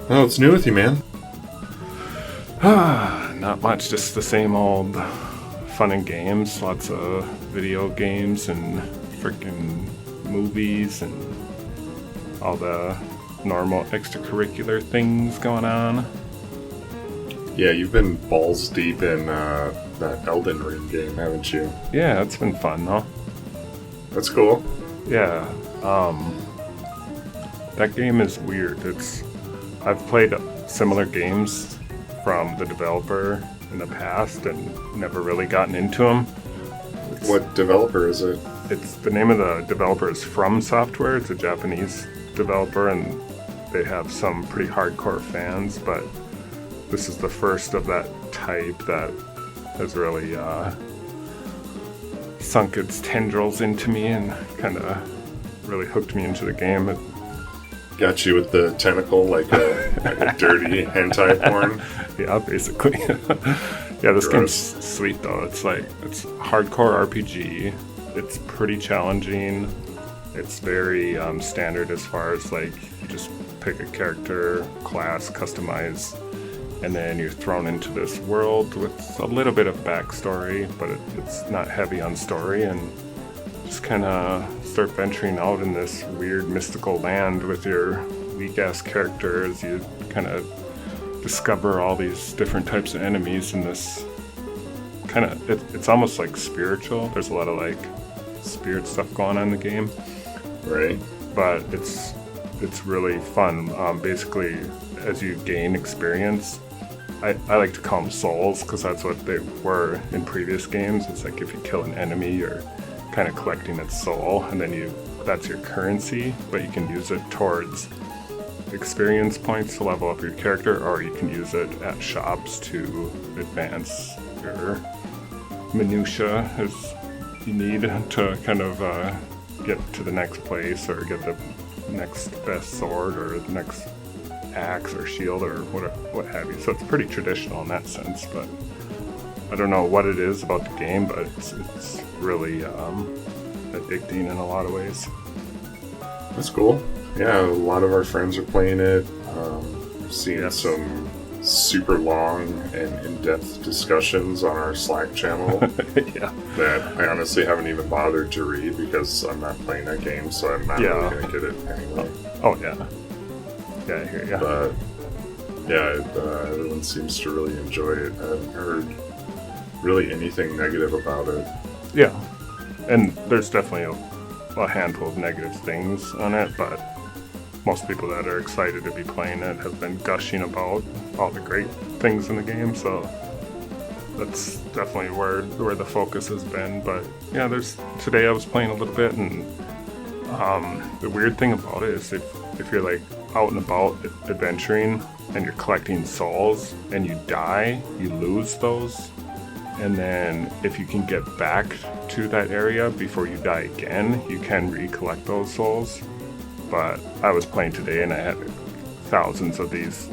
Oh, what's new with you, man? Not much, just the same old fun and games. Lots of video games and freaking movies and all the normal extracurricular things going on. Yeah, you've been balls deep in that Elden Ring game, haven't you? Yeah, it's been fun though. That's cool. Yeah, that game is weird. I've played similar games from the developer in the past and never really gotten into them. What developer is it? It's the name of the developer is From Software. It's a Japanese developer, and they have some pretty hardcore fans, but this is the first of that type that has really sunk its tendrils into me and kind of really hooked me into the game. It got you with the tentacle like a dirty hentai porn? Yeah, basically. Yeah, this Gross. game's sweet though. It's hardcore RPG. It's pretty challenging. It's very standard as far as you just pick a character, class, customize, and then you're thrown into this world with a little bit of backstory, but it's not heavy on story, and just kind of start venturing out in this weird mystical land with your weak-ass character as you kind of discover all these different types of enemies in this kind of... It's almost like spiritual. There's a lot of spirit stuff going on in the game. Right. But it's really fun. Basically, as you gain experience, I like to call them souls because that's what they were in previous games. It's like if you kill an enemy, you're kind of collecting its soul, and then that's your currency, but you can use it towards experience points to level up your character, or you can use it at shops to advance your minutia as you need to kind of get to the next place or get the next best sword or the next axe or shield or what have you. So it's pretty traditional in that sense, but I don't know what it is about the game, but it's really addicting in a lot of ways. That's cool. Yeah, a lot of our friends are playing it. Seeing some super long and in-depth discussions on our Slack channel Yeah. that I honestly haven't even bothered to read because I'm not playing that game, so I'm not really going to get it anyway. Oh, yeah. Yeah, I hear ya. But yeah, everyone seems to really enjoy it. I haven't heard really anything negative about it. Yeah, and there's definitely a handful of negative things on it, but most people that are excited to be playing it have been gushing about all the great things in the game, so that's definitely where the focus has been. But yeah, today I was playing a little bit, and the weird thing about it is if you're out and about adventuring and you're collecting souls and you die, you lose those. And then if you can get back to that area before you die again, you can recollect those souls. But I was playing today and I had thousands of these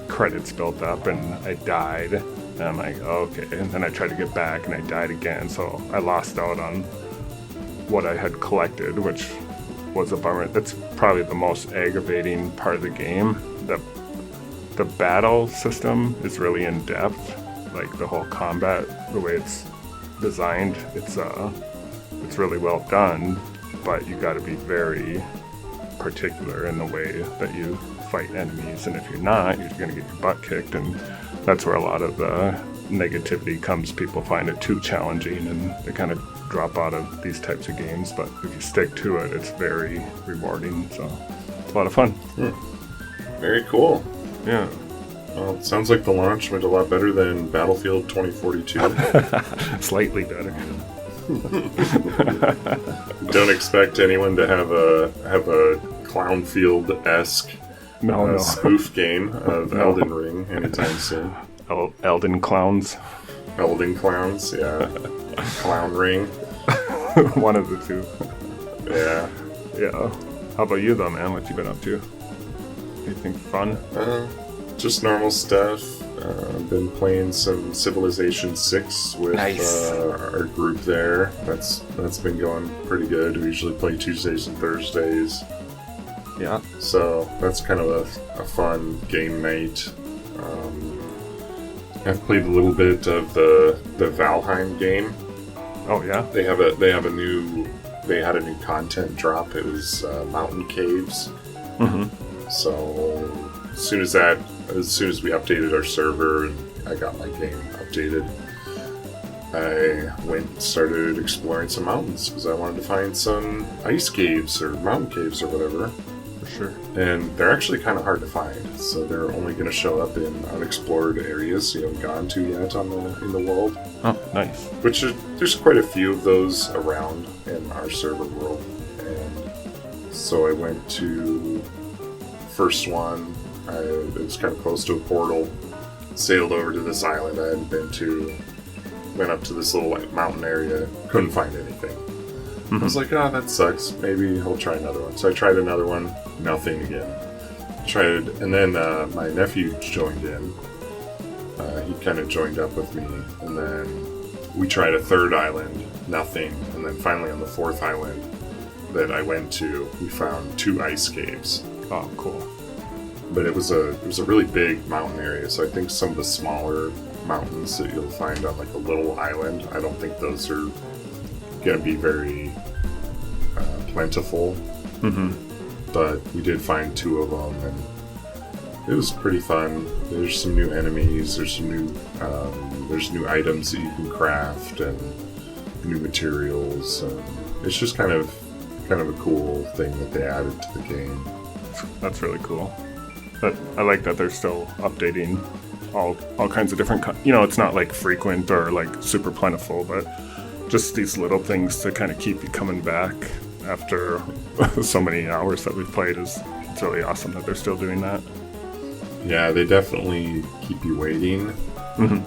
credits built up and I died. And I'm like, oh, okay. And then I tried to get back and I died again. So I lost out on what I had collected, which was a bummer. That's probably the most aggravating part of the game. The battle system is really in depth. The whole combat, the way it's designed, it's really well done, but you got to be very particular in the way that you fight enemies, and if you're not, you're going to get your butt kicked, and that's where a lot of the negativity comes. People find it too challenging and they kind of drop out of these types of games, but if you stick to it, it's very rewarding, so it's a lot of fun. Very cool. Yeah. Well, it sounds like the launch went a lot better than Battlefield 2042. Slightly better. Don't expect anyone to have a Clownfield-esque spoof game of Elden Ring anytime soon. Elden clowns. Elden clowns, yeah. Clown Ring. One of the two. Yeah. Yeah. How about you though, man? What you been up to? Anything fun? Just normal stuff. I've been playing some Civilization 6 with our group there. That's been going pretty good. We usually play Tuesdays and Thursdays. Yeah. So that's kind of a fun game night. I've played a little bit of the Valheim game. Oh yeah. They had a new content drop. It was mountain caves. Mm-hmm. So as soon as we updated our server and I got my game updated, I went and started exploring some mountains because I wanted to find some ice caves or mountain caves or whatever. For sure. And they're actually kind of hard to find, so they're only going to show up in unexplored areas you haven't gone to yet in the world. Oh, nice. There's quite a few of those around in our server world, and so I went to first one. It was kind of close to a portal. Sailed over to this island I hadn't been to. Went up to this little mountain area. Couldn't find anything. Mm-hmm. I was like, oh, that sucks. Maybe I'll try another one. So I tried another one. Nothing again. And then my nephew joined in. He kind of joined up with me. And then we tried a third island. Nothing. And then finally on the fourth island that I went to, we found 2 ice caves. Oh, cool. But it was a really big mountain area. So I think some of the smaller mountains that you'll find on like a little island, I don't think those are going to be very plentiful. Mm-hmm. But we did find 2 of them, and it was pretty fun. There's some new enemies. There's some new items that you can craft and new materials. It's just kind of a cool thing that they added to the game. That's really cool. But I like that they're still updating all kinds of different. It's not like frequent or like super plentiful, but just these little things to kind of keep you coming back after so many hours that we've played. It's really awesome that they're still doing that. Yeah, they definitely keep you waiting. Mm-hmm.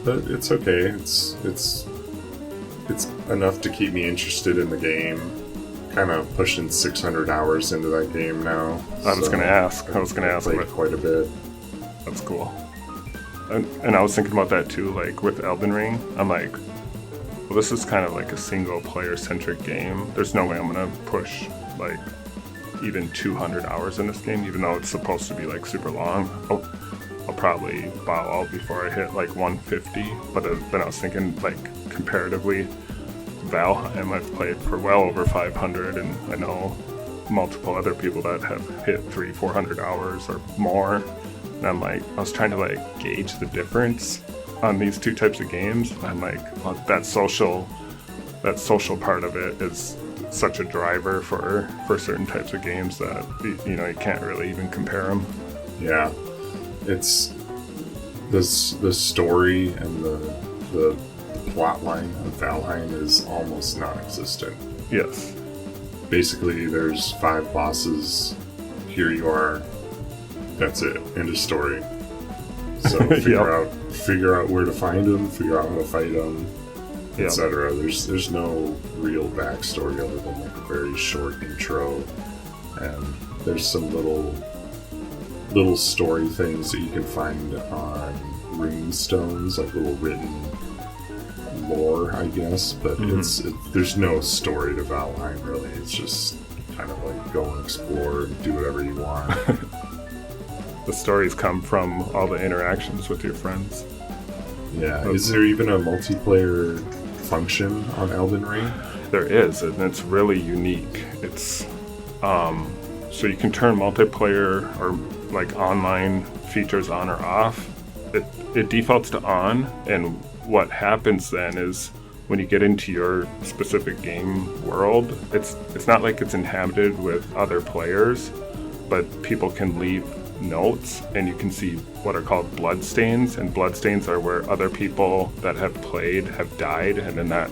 But it's okay. It's enough to keep me interested in the game. Kind of pushing 600 hours into that game now. I was going to ask. Played quite a bit. That's cool. And I was thinking about that too, like with Elden Ring. I'm like, well, this is kind of like a single player centric game. There's no way I'm going to push like even 200 hours in this game, even though it's supposed to be like super long. I'll probably bow out before I hit like 150. But then I was thinking like comparatively, Valheim I've played for well over 500, and I know multiple other people that have hit 300-400 hours or more. And I'm like, I was trying to like gauge the difference on these 2 types of games. I'm like, well, that social part of it is such a driver for certain types of games that you can't really even compare them. Yeah, it's the story and the plot line of Valheim is almost non-existent. Yes. Basically, there's 5 bosses. Here you are. That's it. End of story. So figure out where to find them, figure out how to fight them, etc. There's no real backstory other than like a very short intro, and there's some little story things that you can find on rune stones, like little written lore, I guess. But there's no story to Valheim really. It's just kind of like go and explore and do whatever you want. The stories come from all the interactions with your friends. Yeah. Is there even a multiplayer function on Elden Ring? There is, and it's really unique. It's so you can turn multiplayer or like online features on or off. It defaults to on, and what happens then is when you get into your specific game world, it's not like it's inhabited with other players, but people can leave notes, and you can see what are called bloodstains, and bloodstains are where other people that have played have died, and then that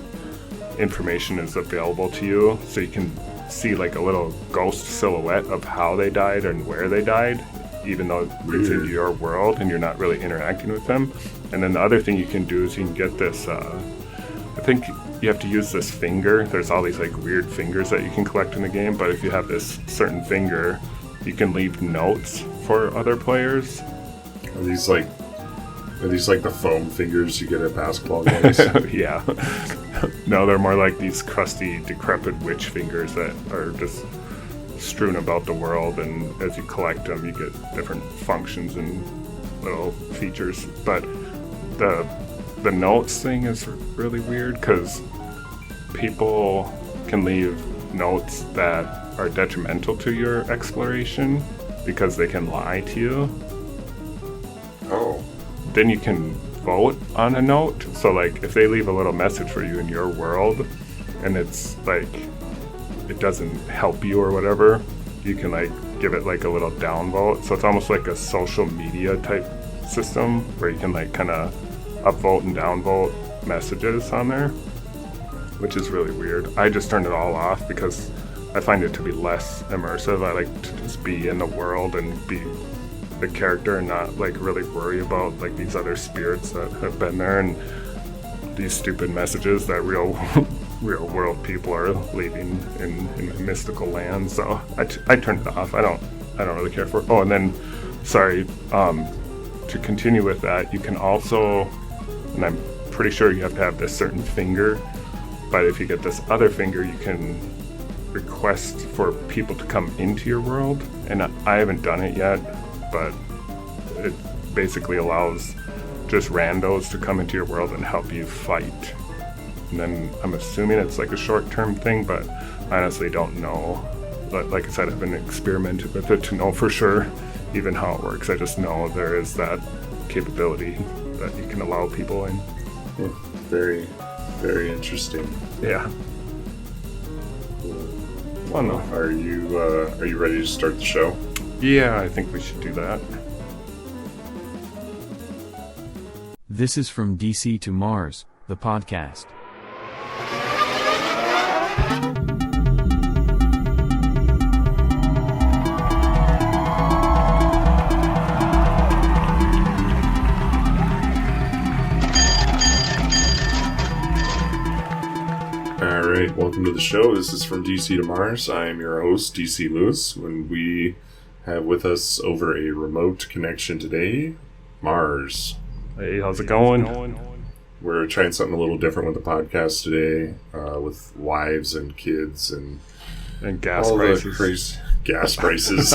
information is available to you, so you can see like a little ghost silhouette of how they died and where they died, even though it's in your world and you're not really interacting with them. And then the other thing you can do is you can get this I think you have to use this finger. There's all these like weird fingers that you can collect in the game, but if you have this certain finger, you can leave notes for other players. Are these like the foam fingers you get at basketball games? Yeah. No, they're more like these crusty, decrepit witch fingers that are just strewn about the world, and as you collect them, you get different functions and little features. But the notes thing is really weird because people can leave notes that are detrimental to your exploration because they can lie to you. Oh. Then you can vote on a note. So like if they leave a little message for you in your world and it's like it doesn't help you or whatever, you can like give it like a little downvote. So it's almost like a social media type system where you can like kind of upvote and downvote messages on there, which is really weird. I just turned it all off because I find it to be less immersive. I like to just be in the world and be the character and not like really worry about like these other spirits that have been there and these stupid messages that real world people are leaving in mystical lands. So I turned it off. I don't really care for it. Oh, and then sorry, to continue with that, you can also, and I'm pretty sure you have to have this certain finger, but if you get this other finger, you can request for people to come into your world. And I haven't done it yet, but it basically allows just randos to come into your world and help you fight. And then I'm assuming it's like a short-term thing, but I honestly don't know. But like I said, I haven't experimented with it to know for sure even how it works. I just know there is that capability that you can allow people in. Very, very interesting. Yeah. Well, no. Are you ready to start the show? Yeah, I think we should do that. This is From DC to Mars, the podcast. Alright, welcome to the show. This is From DC to Mars. I am your host, DC Lewis, and we have with us over a remote connection today, Mars. Hey, how's it going? We're trying something a little different with the podcast today, with wives and kids and gas all prices. The crazy gas prices.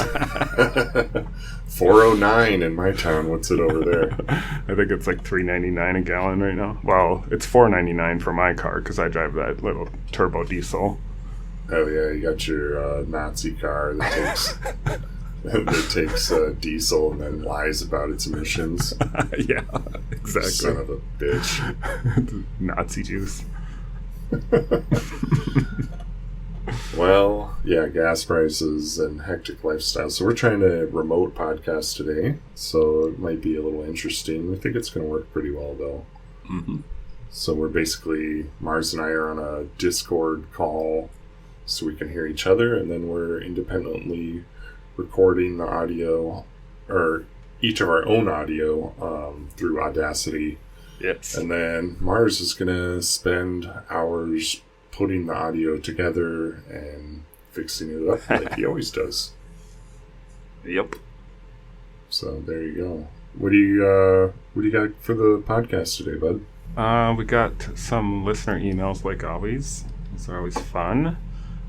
409 in my town. What's it over there? I think it's like $3.99 a gallon right now. Well, it's $4.99 for my car because I drive that little turbo diesel. Oh yeah, you got your Nazi car that takes diesel and then lies about its emissions. Yeah, exactly. Son of a bitch. Nazi juice. Well, yeah, gas prices and hectic lifestyle. So we're trying to remote podcast today, so it might be a little interesting. I think it's going to work pretty well, though. Mm-hmm. So we're basically, Mars and I are on a Discord call so we can hear each other, and then we're independently recording the audio, or each of our own audio, through Audacity. Yes. And then Mars is going to spend hours putting the audio together and fixing it up like he always does. Yep. So there you go. What do you got for the podcast today, bud? We got some listener emails like always. Those are always fun.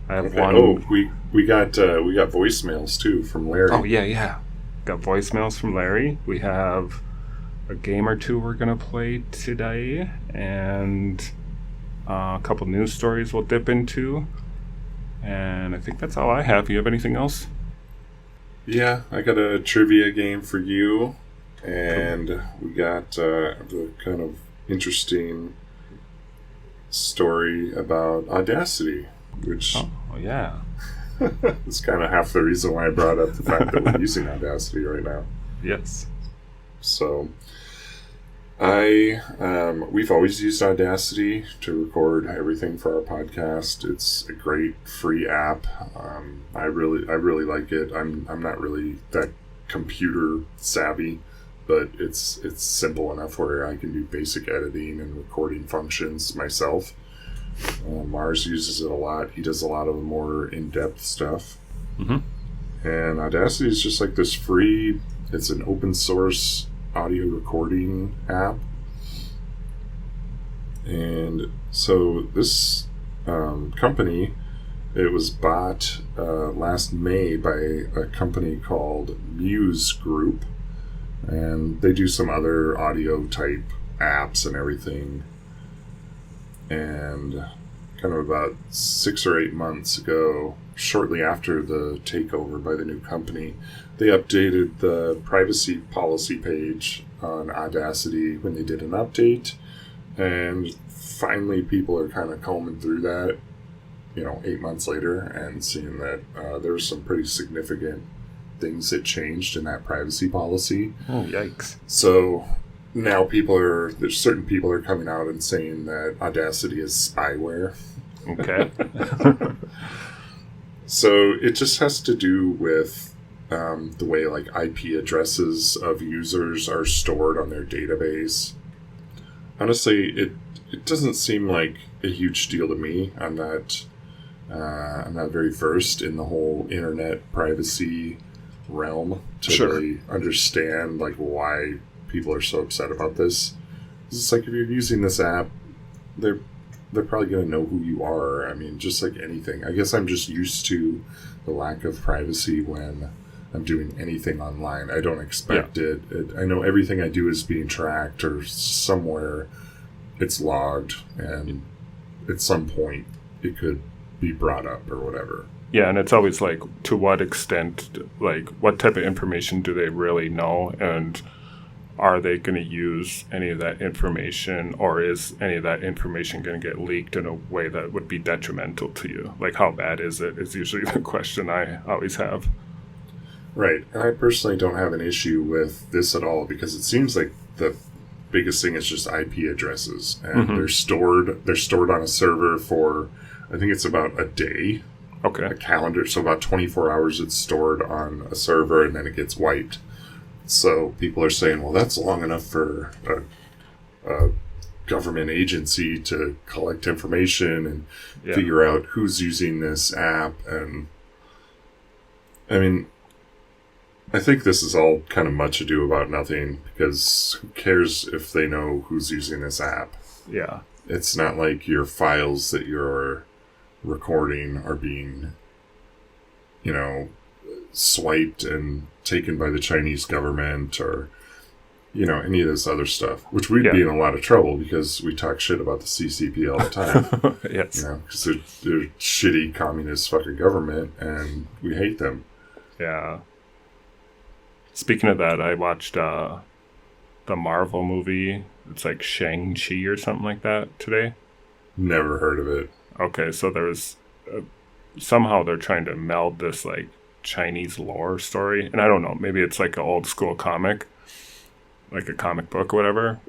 I have Okay. one. Oh, we got voicemails too from Larry. Oh yeah. Got voicemails from Larry. We have a game or two we're gonna play today, and a couple news stories we'll dip into. And I think that's all I have. You have anything else? Yeah, I got a trivia game for you, and we got the kind of interesting story about Audacity, which Oh yeah. is kind of half the reason why I brought up the fact that we're using Audacity right now. Yes. So, we've always used Audacity to record everything for our podcast. It's a great free app. I really like it. I'm not really that computer savvy, but it's simple enough where I can do basic editing and recording functions myself. Mars uses it a lot. He does a lot of the more in-depth stuff. Mm-hmm. And Audacity is just like this free, it's an open source audio recording app. And so this company It was bought last May by a company called Muse Group, and they do some other audio type apps and everything. And kind of about 6 or 8 months ago, shortly after the takeover by the new company, they updated the privacy policy page on Audacity when they did an update, and finally people are kind of combing through that, 8 months later, and seeing that there were some pretty significant things that changed in that privacy policy. Oh, yikes. So now there's certain people are coming out and saying that Audacity is spyware. Okay. So it just has to do with the way like IP addresses of users are stored on their database. Honestly, it doesn't seem like a huge deal to me. I'm not very versed in the whole internet privacy realm to really understand like why people are so upset about this. It's like if you're using this app, they're probably going to know who you are. I mean, just like anything. I guess I'm just used to the lack of privacy when I'm doing anything online. I don't expect it. I know everything I do is being tracked, or somewhere it's logged, and at some point it could be brought up or whatever. Yeah, and it's always like, to what extent, like, what type of information do they really know, and are they going to use any of that information, or is any of that information going to get leaked in a way that would be detrimental to you? Like, how bad is it, is usually the question I always have. Right, and I personally don't have an issue with this at all, because it seems like the biggest thing is just IP addresses, and they're stored on a server for, I think it's about a day. Okay. A calendar, so about 24 hours it's stored on a server, and then it gets wiped. So people are saying, well, that's long enough for a government agency to collect information and figure out who's using this app. And I mean, I think this is all kind of much ado about nothing, because who cares if they know who's using this app? Yeah. It's not like your files that you're recording are being, swiped and taken by the Chinese government, or, any of this other stuff, which we'd be in a lot of trouble because we talk shit about the CCP all the time. Yes. Because they're shitty communist fucking government, and we hate them. Yeah. Speaking of that, I watched the Marvel movie. It's like Shang-Chi or something like that today. Never heard of it. Okay, so there's somehow they're trying to meld this like Chinese lore story, and I don't know, maybe it's like an old school comic, like a comic book or whatever.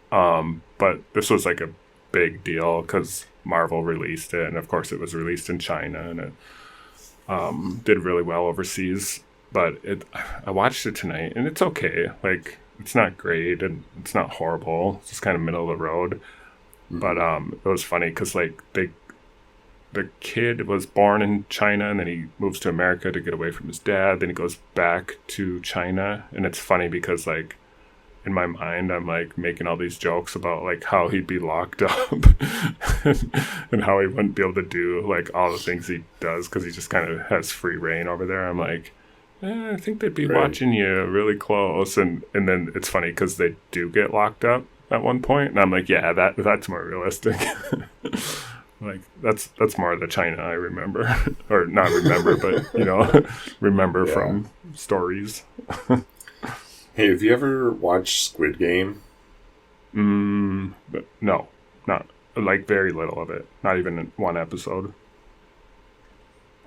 But this was like a big deal because Marvel released it, and of course it was released in China, and it did really well overseas. But I watched it tonight, and it's okay. Like, it's not great, and it's not horrible. It's just kind of middle of the road. But it was funny because like the kid was born in China, and then he moves to America to get away from his dad. Then he goes back to China, and it's funny because like in my mind I'm like making all these jokes about like how he'd be locked up and how he wouldn't be able to do like all the things he does because he just kind of has free reign over there. I'm like, I think they'd be watching you really close, and then it's funny because they do get locked up at one point, and I'm like, yeah, that's more realistic. Like that's more the China I remember, or not remember, but remember from stories. Hey, have you ever watched Squid Game? But no, not like very little of it. Not even one episode.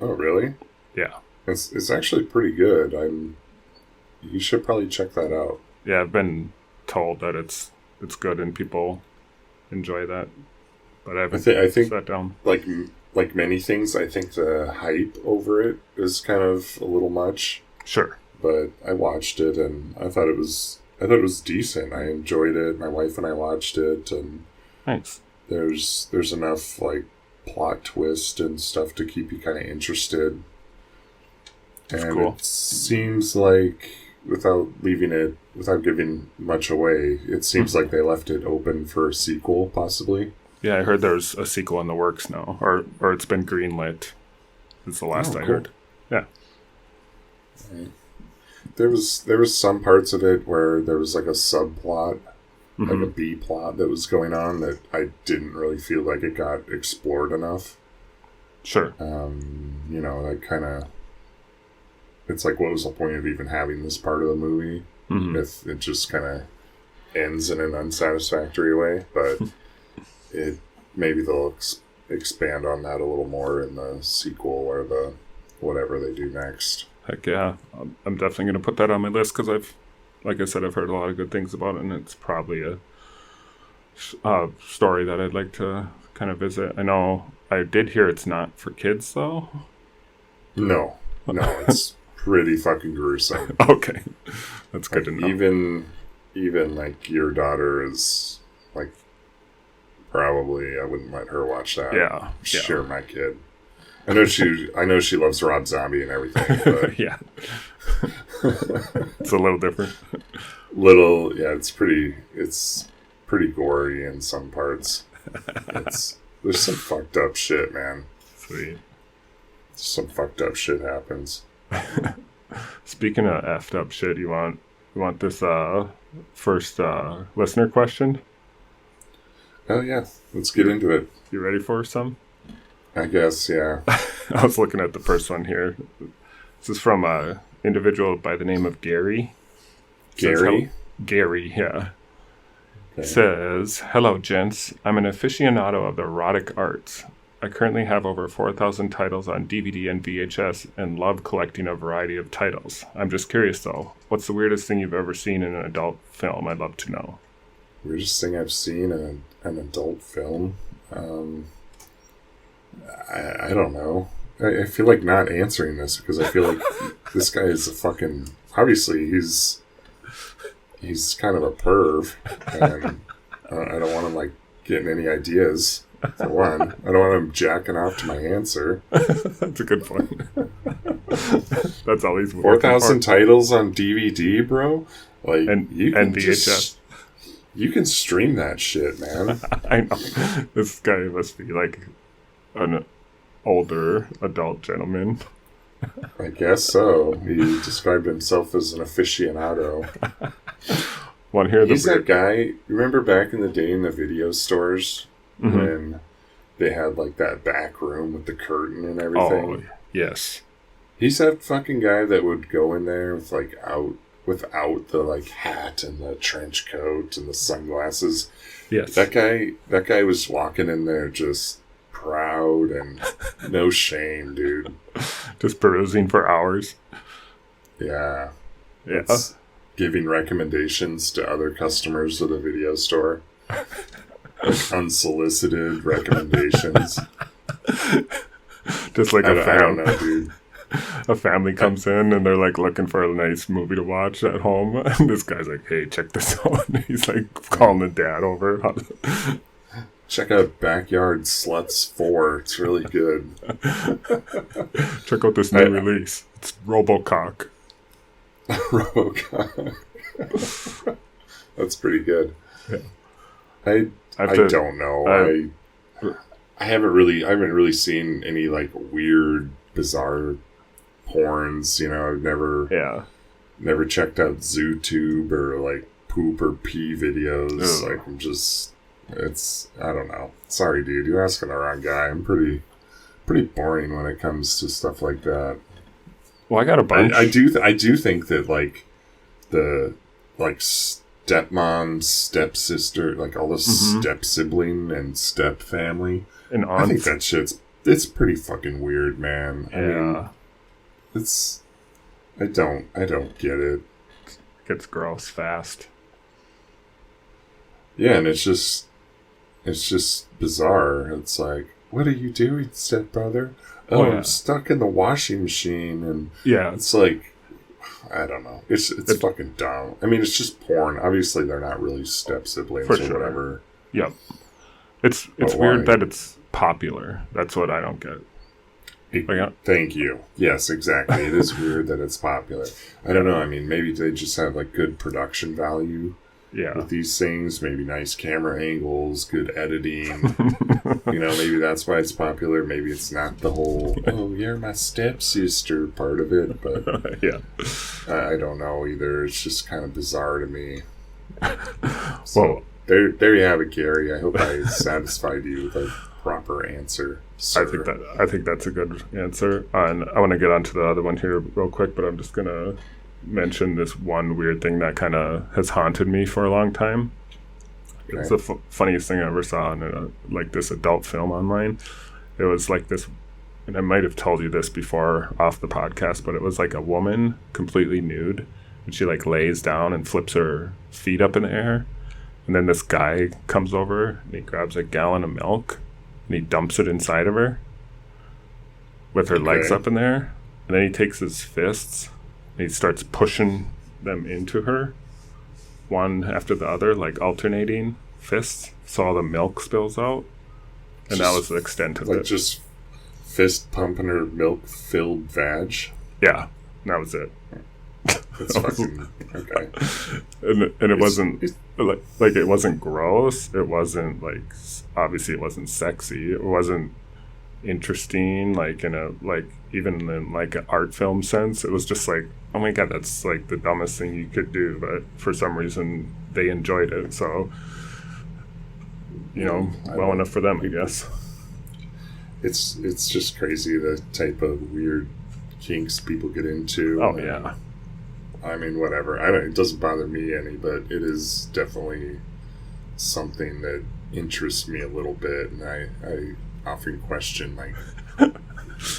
Oh, really? Yeah. It's actually pretty good. You should probably check that out. Yeah, I've been told that it's good and people enjoy that, but I haven't sat down. Like many things, I think the hype over it is kind of a little much. Sure. But I watched it and I thought it was decent. I enjoyed it. My wife and I watched it, and nice. There's enough like plot twist and stuff to keep you kind of interested. That's and cool. It seems like, without giving much away, it seems like they left it open for a sequel, possibly. Yeah, I heard there's a sequel in the works now, or it's been greenlit. It's the last I heard. Yeah. Right. There was some parts of it where there was like a subplot, like a B plot that was going on that I didn't really feel like it got explored enough. Sure. That kind of... It's like, what was the point of even having this part of the movie if it just kind of ends in an unsatisfactory way? But maybe they'll expand on that a little more in the sequel or the whatever they do next. Heck yeah. I'm definitely going to put that on my list because like I said, I've heard a lot of good things about it, and it's probably a story that I'd like to kind of visit. I know I did hear it's not for kids, though. No, it's pretty fucking gruesome. Okay. That's good to know. Even like your daughter is like, probably I wouldn't let her watch that. Yeah. Sure, my kid. I know she loves Rob Zombie and everything, but yeah. It's a little different. It's pretty gory in some parts. There's some fucked up shit, man. Sweet. Some fucked up shit happens. Speaking of effed up shit, you want this first listener question? Oh yeah, let's get into it. You ready for some? I guess, yeah. I was looking at the first one here. This is from an individual by the name of Gary. Gary? Gary, yeah. Okay. Says, "Hello, gents. I'm an aficionado of the erotic arts. I currently have over 4,000 titles on DVD and VHS and love collecting a variety of titles. I'm just curious, though. What's the weirdest thing you've ever seen in an adult film? I'd love to know." Weirdest thing I've seen in an adult film? I don't know. I feel like not answering this because I feel like this guy is a fucking... Obviously, he's kind of a perv. And I don't want him, like, getting any ideas, for one. I don't want him jacking off to my answer. That's a good point. That's all he's 4,000 titles on DVD, bro? Like, and VHS. You can stream that shit, man. I know. This guy must be, like, an older adult gentleman. I guess so. He described himself as an aficionado. He's that guy. Remember back in the day in the video stores when they had like that back room with the curtain and everything? Oh, yes. He's that fucking guy that would go in there with without the like hat and the trench coat and the sunglasses. Yes. That guy was walking in there just proud and no shame, dude. Just perusing for hours. Yeah. Yeah. It's giving recommendations to other customers of the video store. Like unsolicited recommendations. Just like I don't know, dude. A family comes in and they're like looking for a nice movie to watch at home, and this guy's like, "Hey, check this out." And he's like calling the dad over. Check out Backyard Sluts 4. It's really good. Check out this new release. It's RoboCock. RoboCock. That's pretty good. Yeah. I don't know. I haven't really seen any like weird, bizarre porns. You know, I've never checked out ZooTube or like poop or pee videos. Ugh. Like I don't know. Sorry, dude. You're asking the wrong guy. I'm pretty boring when it comes to stuff like that. Well, I got a bunch. I do think that like the like stepmom, stepsister, like all the step sibling and step family. And I think that it's pretty fucking weird, man. Yeah. I mean, I don't get it. It gets gross fast. Yeah, and it's just bizarre. It's like, what are you doing, stepbrother? Oh, I'm stuck in the washing machine, and it's like, I don't know. It's fucking dumb. I mean, it's just porn. Obviously, they're not really step siblings or whatever. Yep. It's weird that it's popular. That's what I don't get. Thank you. Yes, exactly. It is weird that it's popular. I don't know. I mean, maybe they just have like good production value. Yeah. with these things. Maybe nice camera angles, good editing. Maybe that's why it's popular. Maybe it's not the whole, oh, you're my stepsister part of it. But yeah. I don't know either. It's just kind of bizarre to me. Well, there you have it, Gary. I hope I satisfied you with a proper answer, sir. I think that's a good answer. And I want to get onto the other one here real quick, but I'm just gonna mention this one weird thing that kind of has haunted me for a long time. Okay. It's the funniest thing I ever saw in this adult film online. It was like this, and I might have told you this before off the podcast, but it was like a woman completely nude, and she like lays down and flips her feet up in the air, and then this guy comes over and he grabs a gallon of milk and he dumps it inside of her with her legs up in there, and then he takes his fists and he starts pushing them into her, one after the other, like alternating fists, so all the milk spills out. And that was the extent of it. Just fist pumping her milk-filled vag? Yeah, that was it. That's fucking... Okay. And it wasn't... Like, it wasn't gross. It wasn't, like... Obviously, it wasn't sexy. It wasn't interesting, like, in a... Like, even in, like, an art film sense. It was just like, oh my god, that's, like, the dumbest thing you could do. But for some reason, they enjoyed it, so... well enough for them, I guess. It's just crazy the type of weird kinks people get into. Oh, yeah. I mean, whatever. It doesn't bother me any, but it is definitely something that interests me a little bit, and I often question, like,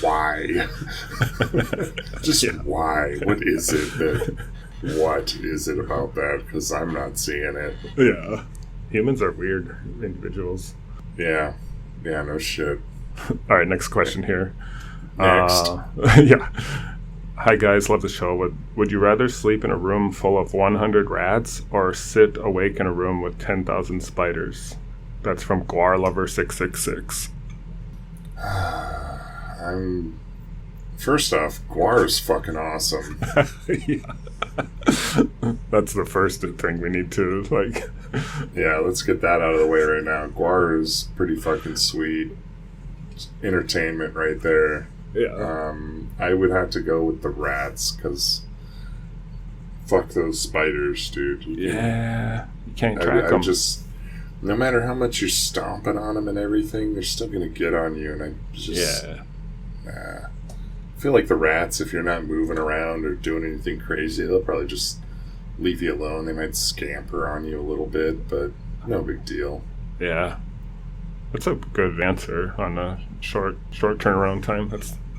why? Just why? What is it about that? Because I'm not seeing it. Yeah. Humans are weird individuals. Yeah. Yeah, no shit. All right, next question here. Next. Yeah. Hi, guys. Love the show. Would you rather sleep in a room full of 100 rats or sit awake in a room with 10,000 spiders? That's from GuarLover666. First off, Guar is fucking awesome. Yeah. That's the first thing we need to, like... Yeah, let's get that out of the way right now. Guar is pretty fucking sweet. Entertainment right there. Yeah. I would have to go with the rats, because fuck those spiders, dude. You can't track them. No matter how much you're stomping on them and everything, they're still going to get on you, and I feel like the rats, if you're not moving around or doing anything crazy, they'll probably just leave you alone. They might scamper on you a little bit, but no big deal. Yeah. That's a good answer on a short turnaround time.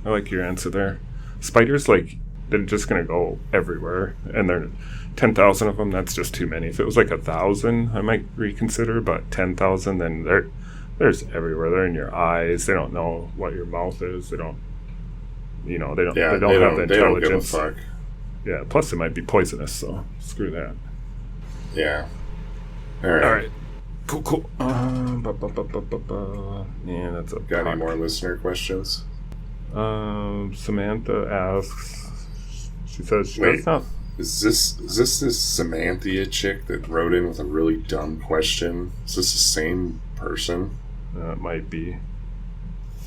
I like your answer there. Spiders, like, they're just going to go everywhere, and they're 10,000 of them, that's just too many. If it was like 1,000, I might reconsider, but 10,000, then there's everywhere. They're in your eyes. They don't know what your mouth is. They don't have the intelligence. They don't give a fuck. Yeah, plus it might be poisonous, so screw that. Yeah. All right. Cool. Yeah, that's a... Got any more listener questions? Samantha asks... She says she does not... Is this Samantha chick that wrote in with a really dumb question? Is this the same person? It might be.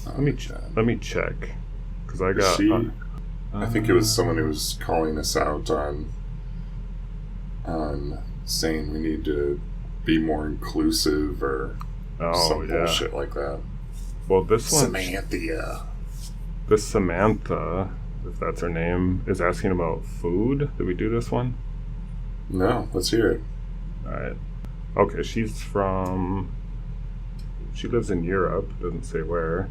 Oh, let me check. Because I got... I think it was someone who was calling us out on saying we need to be more inclusive or some bullshit like that. Well, this one... Samantha. This Samantha, if that's her name, is asking about food. Did we do this one? No, let's hear it. Alright. Okay, she lives in Europe, doesn't say where,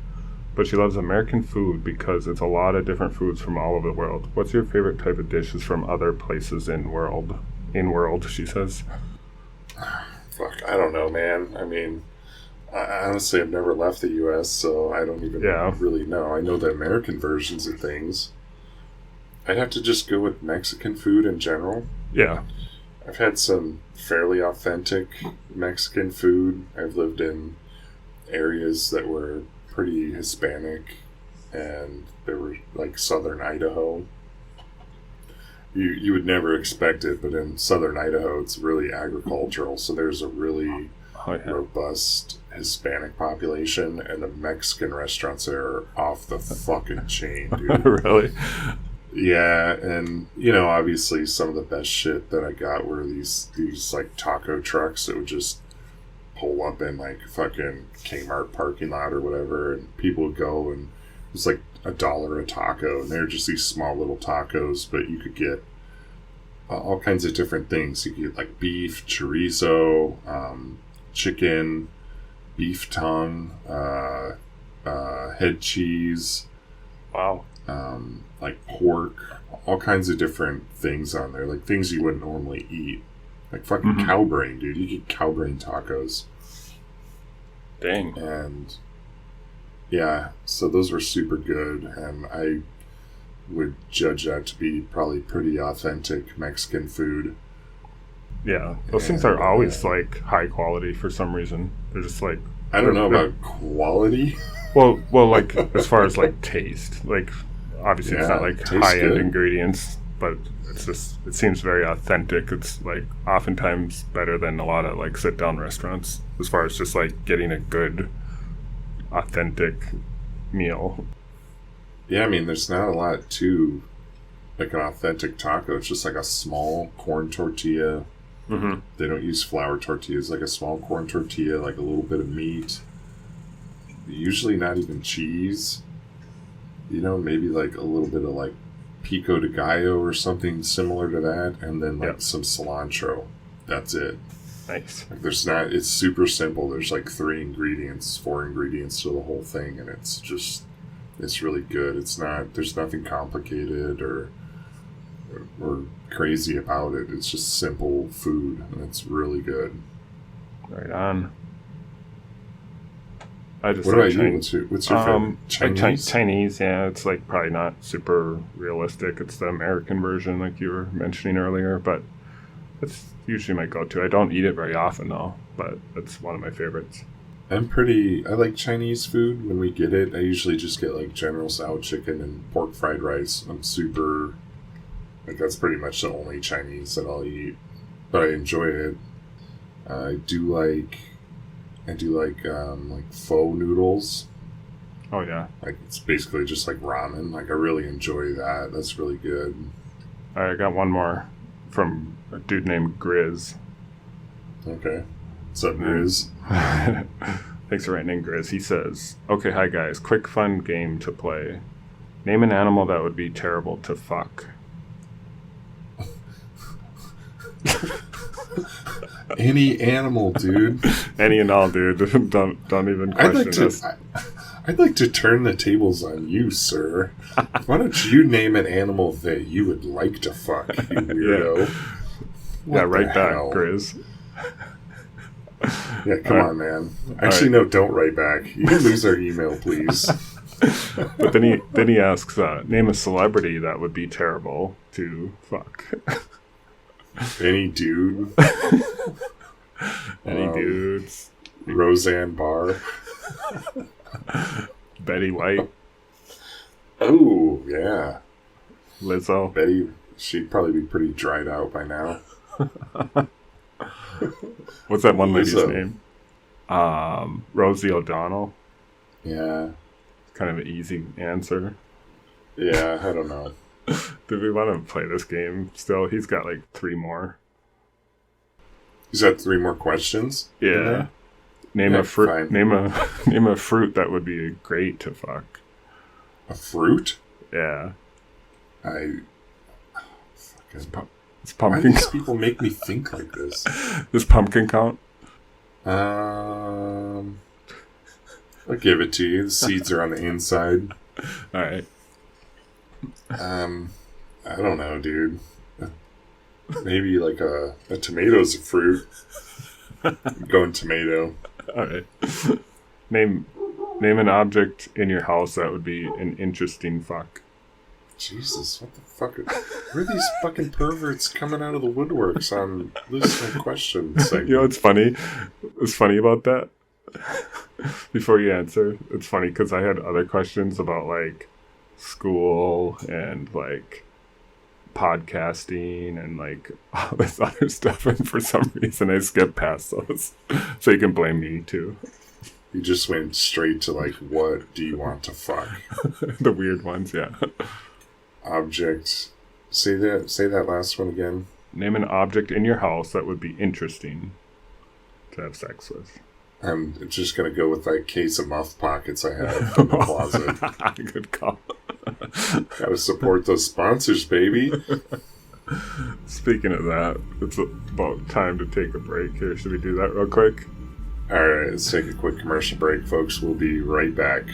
but she loves American food because it's a lot of different foods from all over the world. What's your favorite type of dishes from other places in world, she says? Fuck, I don't know, man. I mean, I honestly have never left the U.S., so I don't even really know. I know the American versions of things. I'd have to just go with Mexican food in general. Yeah. I've had some fairly authentic Mexican food. I've lived in areas that were pretty Hispanic, and they were like southern Idaho. you would never expect it, but in southern Idaho, it's really agricultural. So there's a really robust Hispanic population, and the Mexican restaurants there are off the fucking chain, dude. Really? Yeah, and obviously some of the best shit that I got were these like taco trucks that would just pull up in like fucking Kmart parking lot or whatever, and people would go, and it was like $1 a taco, and they're just these small little tacos, but you could get all kinds of different things. You could get like beef, chorizo, chicken, beef tongue, head cheese. Wow. Like pork, all kinds of different things on there, like things you wouldn't normally eat. Like fucking cow brain, dude. You get cow brain tacos. Dang. And yeah, so those were super good, and I would judge that to be probably pretty authentic Mexican food. Yeah, those things are always like high quality for some reason. They're just like, I don't know about quality. Well, like as far as like taste, like obviously it's not like high-end ingredients, but it's just, it seems very authentic. It's like oftentimes better than a lot of like sit-down restaurants as far as just like getting a good authentic meal. Yeah, I mean, there's not a lot to like an authentic taco. It's just like a small corn tortilla. They don't use flour tortillas. Like a small corn tortilla, like a little bit of meat, usually not even cheese, maybe like a little bit of like pico de gallo or something similar to that, and then like some cilantro. That's it. Nice. Like it's super simple. There's like 4 ingredients to the whole thing, and it's really good. There's nothing complicated or crazy about it. It's just simple food, and it's really good. Right on. What about you? What's your favorite? Chinese? Chinese, yeah. It's like probably not super realistic. It's the American version, like you were mentioning earlier, but it's usually my go-to. I don't eat it very often, though, but it's one of my favorites. I like Chinese food. When we get it, I usually just get like General Tso chicken and pork fried rice. That's pretty much the only Chinese that I'll eat, but I enjoy it. I do like pho noodles. Oh yeah. Like it's basically just like ramen. Like I really enjoy that. That's really good. All right, I got one more from a dude named Grizz. Okay. What's up, Grizz? Thanks for writing in, Grizz. He says, "Okay, hi guys. Quick fun game to play. Name an animal that would be terrible to fuck." Any animal, dude. Any and all, dude. Don't even question us. I'd like to turn the tables on you, sir. Why don't you name an animal that you would like to fuck, you weirdo? Yeah, right back, Grizz. Yeah, come on, man. Actually, no, don't write back. You can lose our email, please. But then he asks, name a celebrity that would be terrible to fuck. Any dude. Any dudes. Roseanne Barr. Betty White. Oh, yeah. Lizzo. Betty, she'd probably be pretty dried out by now. What's that one lady's name? Rosie O'Donnell. Yeah. Kind of an easy answer. Yeah, I don't know. Do we want to play this game still? He's got like 3 more. He's got 3 more questions? Yeah. Name a fruit. Name a fruit that would be great to fuck. A fruit? Yeah. It's pumpkin. Why do these people make me think like this? Does pumpkin count? I'll give it to you. The seeds are on the inside. All right. I don't know, dude. Maybe like a tomato's a fruit. I'm going tomato. All right. Name an object in your house that would be an interesting fuck. Jesus, what the fuck? Where are these fucking perverts coming out of the woodworks on listening questions? You know what's funny? What's funny about that? Before you answer, it's funny because I had other questions about like school and like podcasting and like all this other stuff, and for some reason I skipped past those. So you can blame me too. You just went straight to like, what do you want to fuck? The weird ones, yeah. Object. Say that last one again. Name an object in your house that would be interesting to have sex with. I'm just gonna go with that case of muff pockets I have in the closet. Good call. Gotta support those sponsors, baby. Speaking of that, it's about time to take a break here. Should we do that real quick? Alright, let's take a quick commercial break, folks. We'll be right back.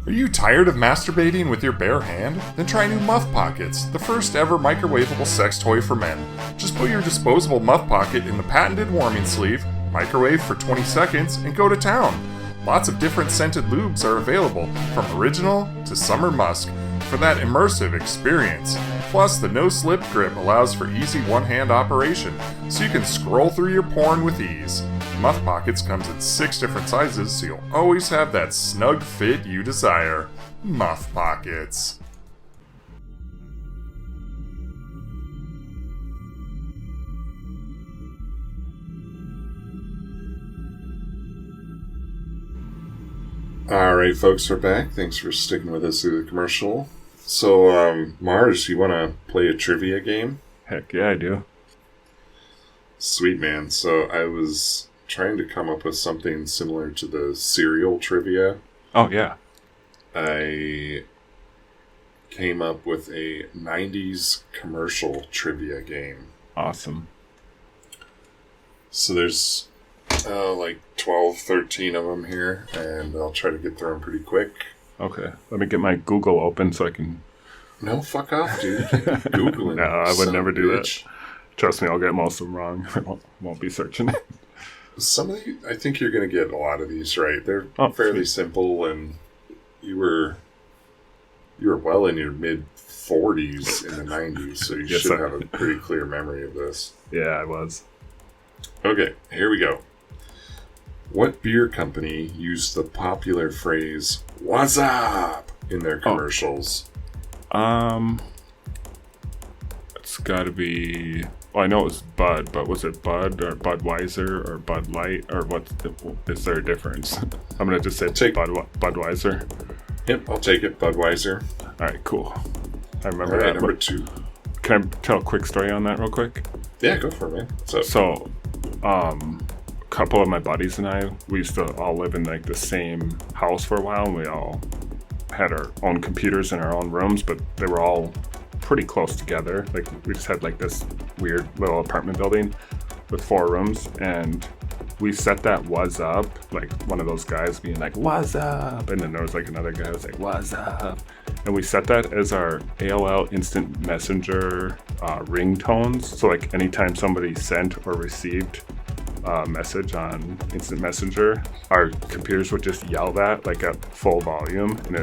Are you tired of masturbating with your bare hand? Then try new Muff Pockets, the first ever microwavable sex toy for men. Just put your disposable Muff Pocket in the patented warming sleeve, microwave for 20 seconds, and go to town. Lots of different scented lubes are available, from original to summer musk, for that immersive experience. Plus, the no-slip grip allows for easy one-hand operation, so you can scroll through your porn with ease. Muff Pockets comes in 6 different sizes, so you'll always have that snug fit you desire. Muff Pockets. Alright, folks, we're back. Thanks for sticking with us through the commercial. So, Mars, you want to play a trivia game? Heck yeah, I do. Sweet, man. So, I was trying to come up with something similar to the cereal trivia. Oh, yeah. I came up with a 90s commercial trivia game. Awesome. So there's like 12, 13 of them here, and I'll try to get through them pretty quick. Okay. Let me get my Google open so I can... No, fuck off, dude. You can't be Googling. No, I would never do bitch. that. Trust me, I'll get most of them wrong. I won't be searching. Some of I think you're going to get a lot of these right. They're fairly simple, and you were well in your mid-40s in the 90s, so you should have a pretty clear memory of this. Yeah, I was. Okay, here we go. What beer company used the popular phrase, "What's up?" in their commercials? It's gotta be... Well, I know it was Bud, but was it Bud or Budweiser or Bud Light, or is there a difference? I'm gonna just say Budweiser. Yep, I'll take it, Budweiser. Alright, cool. I remember that. that. Number 2. Can I tell a quick story on that real quick? Yeah, go for it, man. So, a couple of my buddies and I, we used to all live in like the same house for a while, and we all had our own computers in our own rooms, but they were all pretty close together. Like, we just had like this weird little apartment building with 4 rooms, and we set that "was up," like one of those guys being like "was up," and then there was like another guy who was like "was up," and we set that as our AOL Instant Messenger ringtones. So like anytime somebody sent or received a message on Instant Messenger, our computers would just yell that like at full volume, and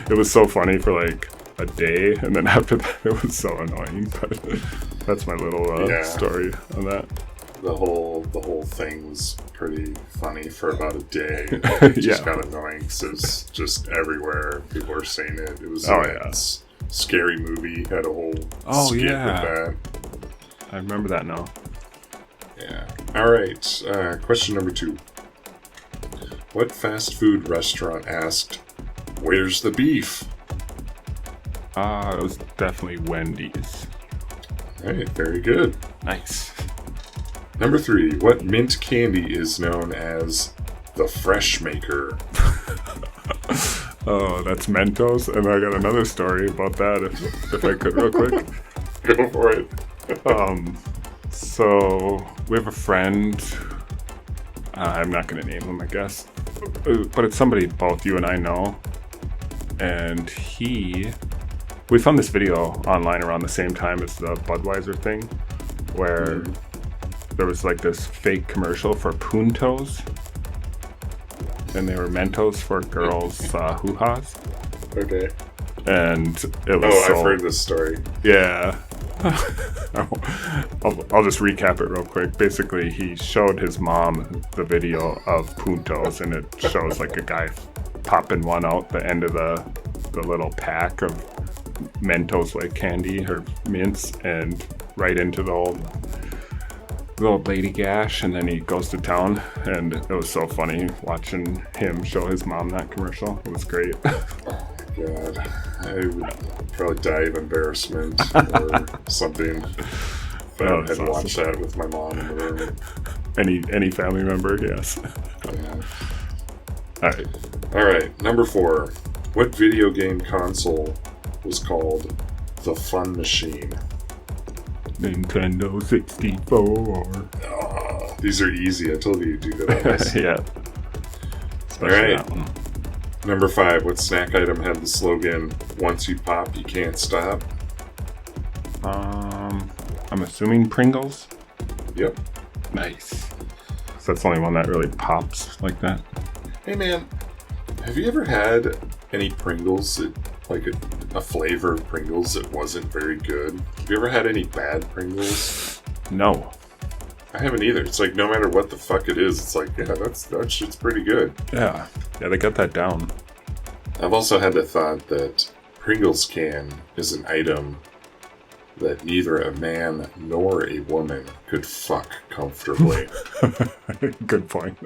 it was so funny for like a day, and then after that it was so annoying. But that's my little story on that. The whole thing was pretty funny for about a day. It just got annoying because it was just everywhere. People were saying it. It was Scary Movie had a whole skit with that. I remember that now. Yeah. All right. Question number 2. What fast food restaurant asked, "Where's the beef?" It was definitely Wendy's. All right. Very good. Nice. Number 3. What mint candy is known as the Fresh Maker? Oh, that's Mentos, and I got another story about that if I could real quick. Go for it. So we have a friend, I'm not going to name him, I guess, but it's somebody both you and I know, and we found this video online around the same time as the Budweiser thing, where there was like this fake commercial for Puntos, and they were Mentos for girls' hoo-has. Okay. And it was I've heard this story. Yeah. I'll just recap it real quick. Basically, he showed his mom the video of Puntos, and it shows like a guy popping one out the end of the little pack of Mentos like candy or mints, and right into the old lady gash, and then he goes to town, and it was so funny watching him show his mom that commercial. It was great. God, I would probably die of embarrassment or something if I had to watch that with my mom in the room. Any family member, yes. Yeah. All right, number 4. What video game console was called the Fun Machine? Nintendo 64. These are easy. I told you you'd do good on this. Yeah. All right. Number 5. What snack item had the slogan, "Once you pop, you can't stop"? I'm assuming Pringles? Yep. Nice. So that's the only one that really pops like that. Hey man, have you ever had any Pringles that, like a flavor of Pringles that wasn't very good? Have you ever had any bad Pringles? No. I haven't either. It's like no matter what the fuck it is, it's like, yeah, that shit's pretty good. Yeah, they got that down. I've also had the thought that Pringles can is an item that neither a man nor a woman could fuck comfortably. Good point.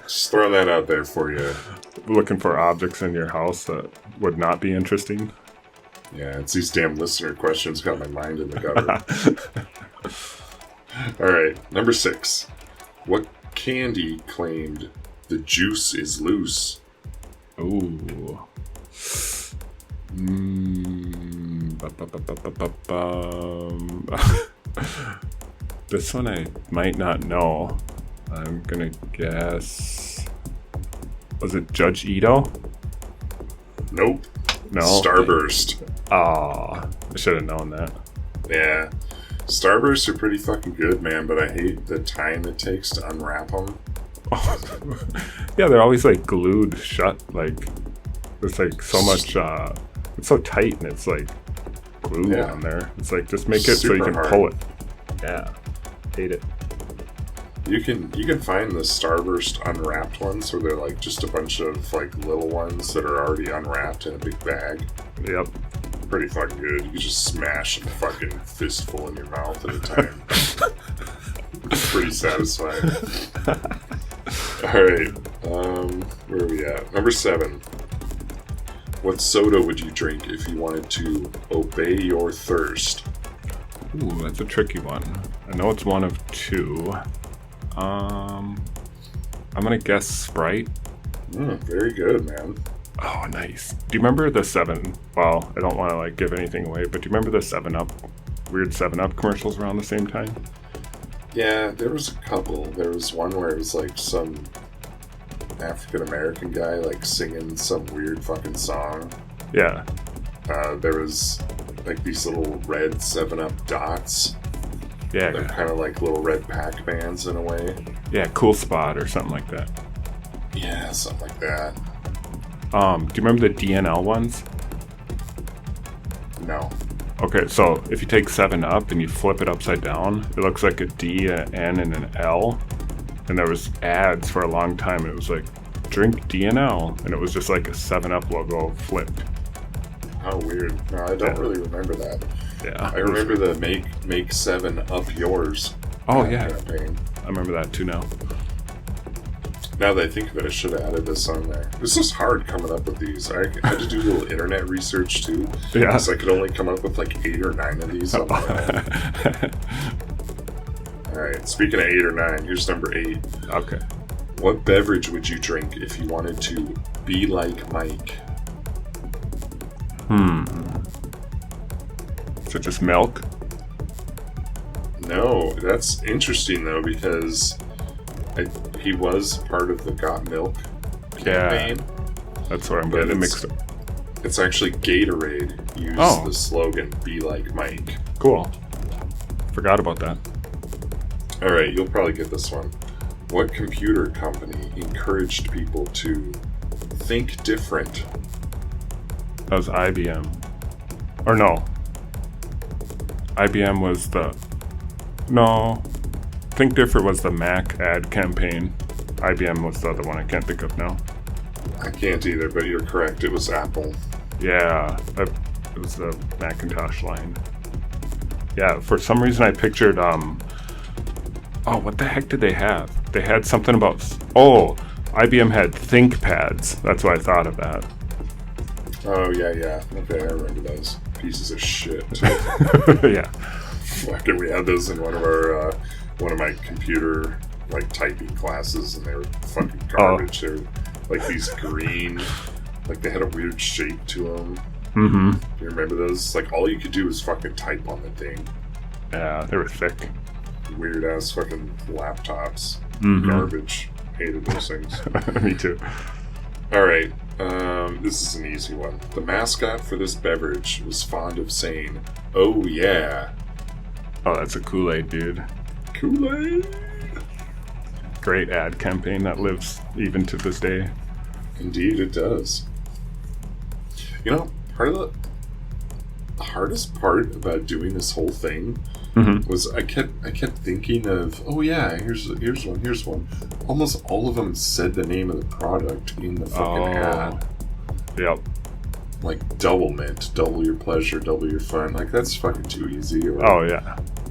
Just throwing that out there for you. Looking for objects in your house that would not be interesting. Yeah, it's these damn listener questions got my mind in the gutter. Alright, number 6. What candy claimed the juice is loose? Ooh. This one I might not know. I'm gonna guess. Was it Judge Ito? Nope. No. Starburst. I should have known that. Yeah. Starbursts are pretty fucking good, man, but I hate the time it takes to unwrap them. Yeah, they're always like glued shut. Like, there's like so much, it's so tight and it's like glue on there. It's like, just make it so you can pull it. Yeah. Hate it. You can find the Starburst unwrapped ones where they're like just a bunch of like little ones that are already unwrapped in a big bag. Yep. Pretty fucking good. You can just smash a fucking fistful in your mouth at a time. It's pretty satisfying. Alright, where are we at? Number 7. What soda would you drink if you wanted to obey your thirst? Ooh, that's a tricky one. I know it's one of 2. I'm gonna guess Sprite. Very good, man. Oh, nice. Do you remember the 7? Well, I don't want to like give anything away, but do you remember the 7-Up, weird 7-Up commercials around the same time? Yeah, there was a couple. There was one where it was like some African-American guy like singing some weird fucking song. Yeah. There was like these little red 7-Up dots. Yeah. They're kind of like little red Pac-Mans in a way. Yeah, Cool Spot or something like that. Yeah, something like that. Do you remember the DNL ones? No. Okay, so if you take 7-Up and you flip it upside down, it looks like a D, an N, and an L. And there was ads for a long time. It was like, drink DNL. And it was just like a 7-Up logo flipped. How weird. No, I don't really remember that. Yeah. I remember the make 7 Up Yours. Oh, yeah. Campaign. I remember that too now. Now that I think of it, I should have added this on there. This was hard coming up with these. I had to do a little internet research too. Yeah. Because I could only come up with like 8 or 9 of these on my own. Alright, speaking of 8 or 9, here's number 8. Okay. What beverage would you drink if you wanted to be like Mike? So just milk? No, that's interesting though because he was part of the Got Milk campaign. That's where I'm getting it mixed up. It's actually Gatorade used the slogan, "Be like Mike." Cool. Forgot about that. Alright, you'll probably get this one. What computer company encouraged people to think different? That was IBM. Or no. IBM was the... No. Think Different was the Mac ad campaign. IBM was the other one I can't think of now. I can't either, but you're correct. It was Apple. Yeah, it was the Macintosh line. Yeah, for some reason I pictured, oh, what the heck did they have? They had something about, IBM had ThinkPads. That's why I thought of that. Oh, yeah. Okay, I remember those. Pieces of shit. Yeah. Fucking, we had those in one of my computer, like, typing classes, and they were fucking garbage. They were, like, these green, like, they had a weird shape to them. Mm-hmm. Do you remember those? Like, all you could do was fucking type on the thing. Yeah, they were thick. Weird ass fucking laptops. Mm-hmm. Garbage. Hated those things. Me too. Alright, this is an easy one. The mascot for this beverage was fond of saying, "Oh yeah." Oh, that's a Kool-Aid, dude. Kool-Aid? Great ad campaign that lives even to this day. Indeed it does. You know, part of the hardest part about doing this whole thing was I kept thinking of, oh yeah, here's one. Almost all of them said the name of the product in the fucking ad. Yep. Like double mint, double your pleasure, double your fun. Like that's fucking too easy.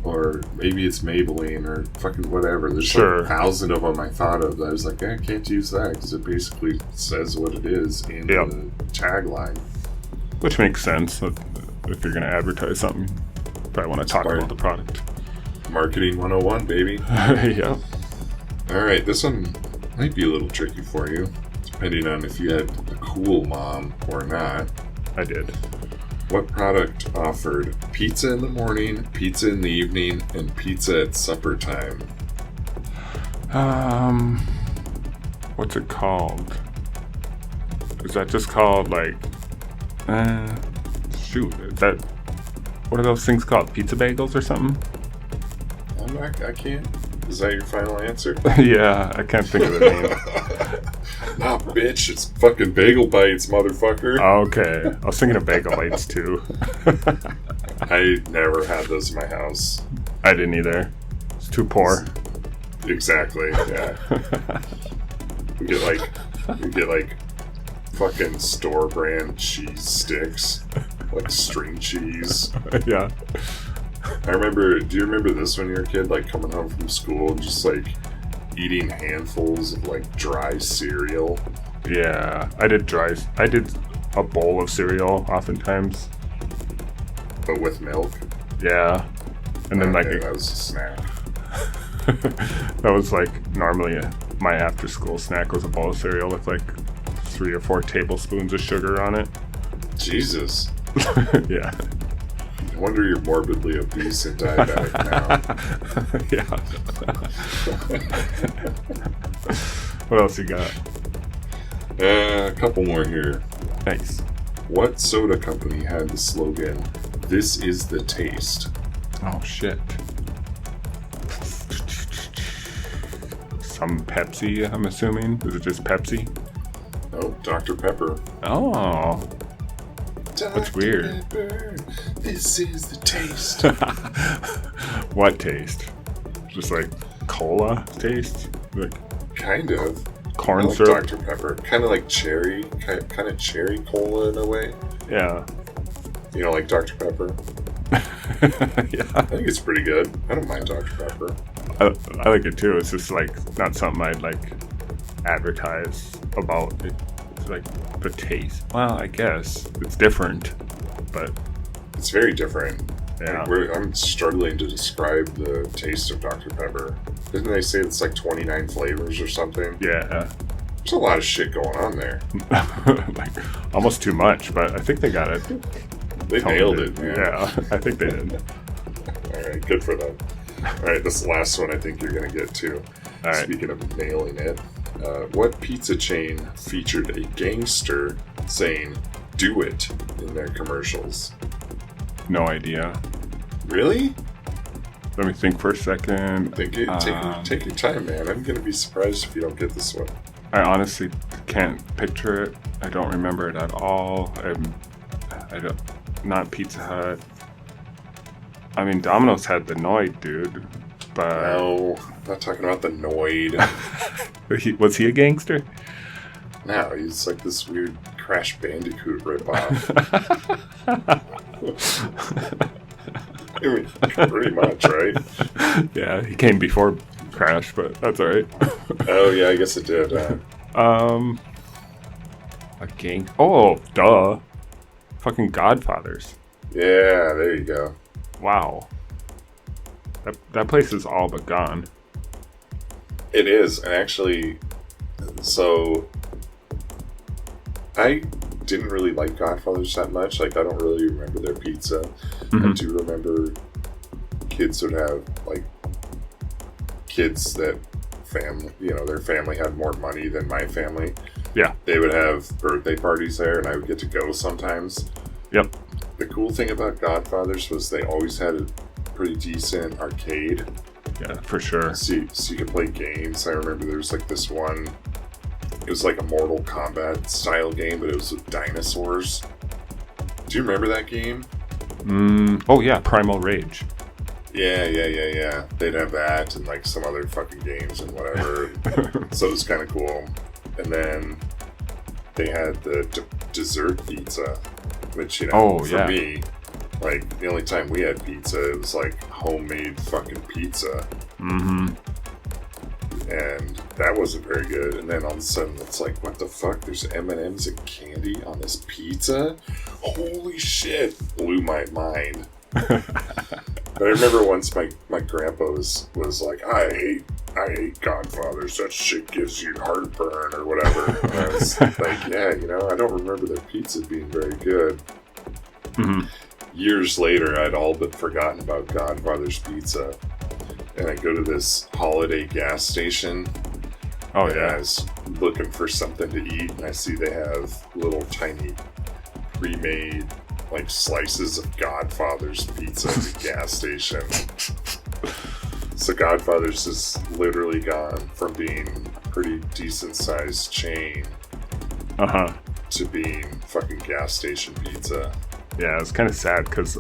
Or maybe it's Maybelline or fucking whatever. There's like 1,000 of them I thought of that I was like, I can't use that because it basically says what it is in the tagline. Which makes sense. If you're going to advertise something, you probably want to talk about the product. Marketing 101, baby. Yeah. Alright, this one might be a little tricky for you, depending on if you had a cool mom or not. I did. What product offered pizza in the morning, pizza in the evening, and pizza at supper time? What's it called? Is that just called like... is that... What are those things called? Pizza bagels or something? I can't. Is that your final answer? Yeah, I can't think of the name. Nah, bitch, it's fucking bagel bites, motherfucker. Okay. I was thinking of bagel bites too. I never had those in my house. I didn't either. It's too poor. Exactly, yeah. We get like fucking store brand cheese sticks. Like string cheese. Yeah. Do you remember this when you were a kid? Like coming home from school and just like eating handfuls of like dry cereal? Yeah, I did a bowl of cereal oftentimes. But with milk? Yeah. And then that was a snack. That was like normally my after school snack was a bowl of cereal with like 3 or 4 tablespoons of sugar on it. Jesus. Yeah. No wonder you're morbidly obese and diabetic now. Yeah. What else you got? A couple more here. Nice. What soda company had the slogan, "This is the taste"? Oh, shit. Some Pepsi, I'm assuming. Is it just Pepsi? Oh, Dr. Pepper. Oh. That's weird. Pepper, this is the taste. What taste? Just like cola taste? Like kind of. Corn like syrup? Dr. Pepper. Kind of like cherry. Kind of cherry cola in a way. Yeah. You know, like Dr. Pepper? Yeah. I think it's pretty good. I don't mind Dr. Pepper. I like it too. It's just like not something I'd like advertise about. It's like the taste. Well, I guess it's different, but it's very different. Yeah. Like I'm struggling to describe the taste of Dr. Pepper. Didn't they say it's like 29 flavors or something? Yeah. There's a lot of shit going on there. Like almost too much, but I think they got it. They nailed it, man. Yeah, I think they did. Alright, good for them. Alright, this last one I think you're going to get to. All right. Speaking of nailing it, what pizza chain featured a gangster saying, "Do it," in their commercials? No idea. Really? Let me think for a second. Take your time, man. I'm going to be surprised if you don't get this one. I honestly can't picture it. I don't remember it at all. I don't. Not Pizza Hut. I mean, Domino's had the Noid, dude. But no, I'm not talking about the Noid. Was he a gangster? No, he's like this weird Crash Bandicoot ripoff. I mean, pretty much, right? Yeah, he came before Crash, but that's alright. Oh, yeah, I guess it did. A gang. Oh, duh. Fucking Godfathers. Yeah, there you go. Wow. That place is all but gone. It is, and actually, so I didn't really like Godfathers that much. Like, I don't really remember their pizza. I do remember kids would have, like, kids that their family had more money than my family. Yeah. They would have birthday parties there, and I would get to go sometimes. Yep. The cool thing about Godfathers was they always had a pretty decent arcade. Yeah, for sure. So you could play games. I remember there was like this one. It was like a Mortal Kombat style game, but it was with dinosaurs. Do you remember that game? Oh yeah, Primal Rage. Yeah. They'd have that and like some other fucking games and whatever. So it was kind of cool. And then they had the dessert pizza, which, for me, like, the only time we had pizza, it was like homemade fucking pizza. And that wasn't very good. And then all of a sudden, it's like, what the fuck? There's M&Ms and candy on this pizza? Holy shit! Blew my mind. But I remember once my grandpa was like, I hate Godfathers. That shit gives you heartburn or whatever. And I was like, yeah, I don't remember their pizza being very good. Years later, I'd all but forgotten about Godfather's Pizza. And I go to this holiday gas station. Oh, and yeah. I was looking for something to eat, and I see they have little tiny pre-made like slices of Godfather's pizza at the gas station. So Godfather's has literally gone from being a pretty decent sized chain to being fucking gas station pizza. Yeah, it's kind of sad because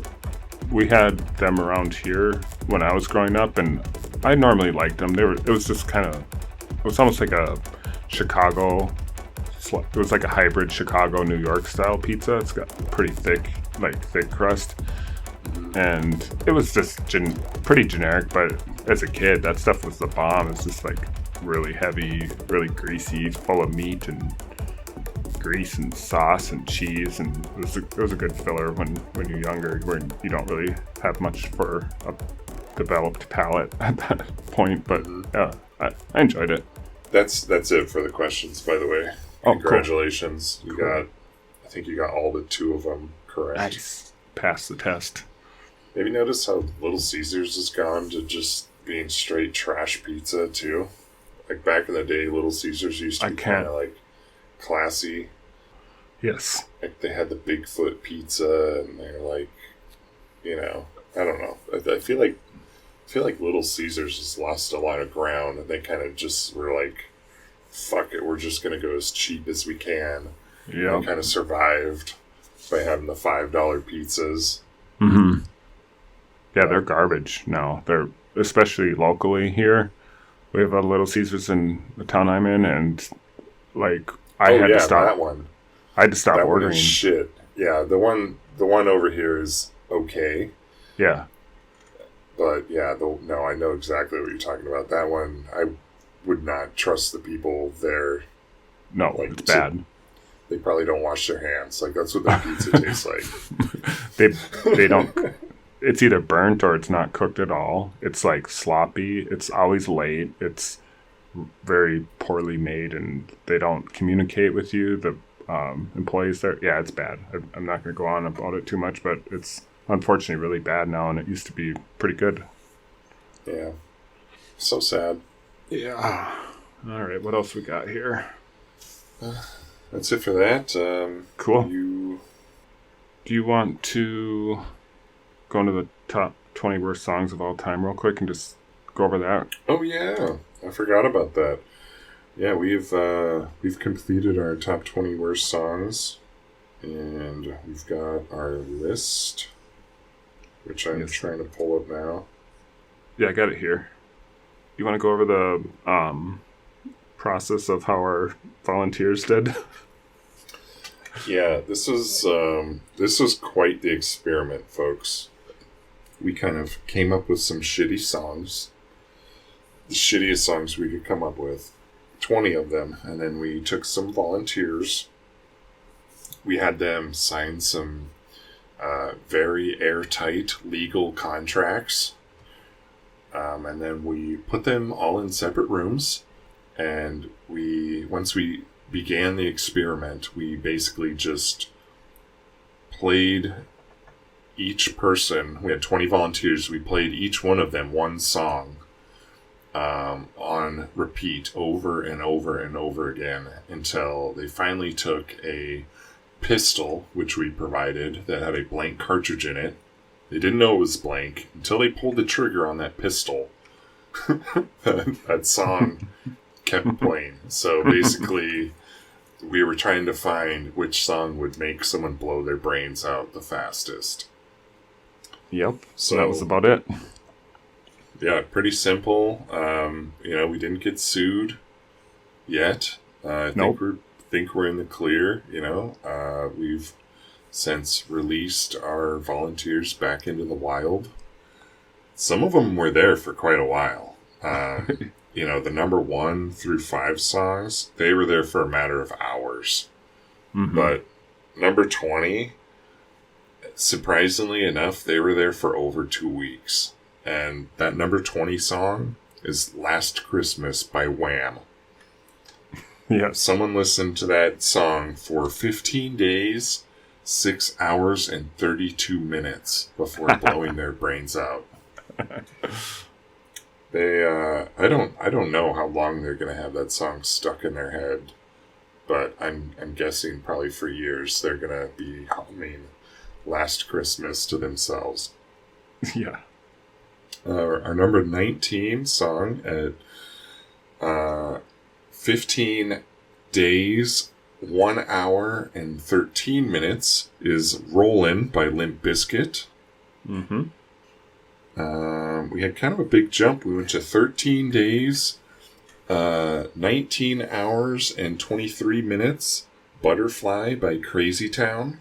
we had them around here when I was growing up, and I normally liked them. It was just kind of, it was almost like a Chicago. It was like a hybrid Chicago New York style pizza. It's got pretty thick crust, and it was just pretty generic. But as a kid, that stuff was the bomb. It's just like really heavy, really greasy, full of meat and grease and sauce and cheese, and it was a good filler when you're younger, where you don't really have much for a developed palate at that point. But yeah, I enjoyed it. That's it for the questions, by the way. Oh, congratulations! Cool. I think you got all but 2 of them correct. Nice. Pass the test. Maybe notice how Little Caesars has gone to just being straight trash pizza too. Like back in the day, Little Caesars used to be kind of like classy. Yes. Like they had the Bigfoot pizza, and they're like, I don't know. I feel like Little Caesars has lost a lot of ground, and they kind of just were like, fuck it, we're just gonna go as cheap as we can. Yeah. They kind of survived by having the $5 pizzas. Yeah, they're garbage now. They're, especially locally here. We have a Little Caesars in the town I'm in, and like I had to stop. That one. I had to stop ordering. One is shit. Yeah, the one over here is okay. Yeah. But yeah, no, I know exactly what you're talking about. That one, I would not trust the people there. No, like, it's bad. They probably don't wash their hands. Like, that's what their pizza tastes like. They don't. It's either burnt or it's not cooked at all. It's like sloppy. It's always late. It's very poorly made, and they don't communicate with you. The employees there, yeah, it's bad. I'm not going to go on about it too much, but it's unfortunately really bad now, and it used to be pretty good. Yeah. So sad. Yeah. All right, what else we got here? That's it for that. Cool. Do you want to go into the top 20 worst songs of all time real quick and just go over that? Oh, yeah. I forgot about that. Yeah, we've completed our top 20 worst songs, and we've got our list, which I'm trying to pull up now. Yeah, I got it here. You want to go over the process of how our volunteers did. Yeah, this was quite the experiment, folks. We kind of came up with some shitty songs. The shittiest songs we could come up with. 20 of them. And then we took some volunteers. We had them sign some very airtight legal contracts. And then we put them all in separate rooms. And once we began the experiment, we basically just played each person. We had 20 volunteers. We played each one of them one song on repeat over and over and over again until they finally took a pistol, which we provided, that had a blank cartridge in it. They didn't know it was blank until they pulled the trigger on that pistol. That song kept playing. So basically, we were trying to find which song would make someone blow their brains out the fastest. Yep. So that was about it. Yeah, pretty simple. We didn't get sued yet. I think we're in the clear. We've since released our volunteers back into the wild. Some of them were there for quite a while. The number 1 through 5 songs, they were there for a matter of hours. Mm-hmm. But number 20, surprisingly enough, they were there for over 2 weeks. And that number 20 song is Last Christmas by Wham. Yeah. Someone listened to that song for 15 days, 6 hours, and 32 minutes before blowing their brains out. They, I don't know how long they're going to have that song stuck in their head, but I'm guessing probably for years they're going to be humming Last Christmas to themselves. Yeah. Our number 19 song at 15 days, 1 hour, and 13 minutes is Rollin' by Limp Bizkit. Mm-hmm. We had kind of a big jump. We went to 13 days, 19 hours, and 23 minutes, Butterfly by Crazy Town.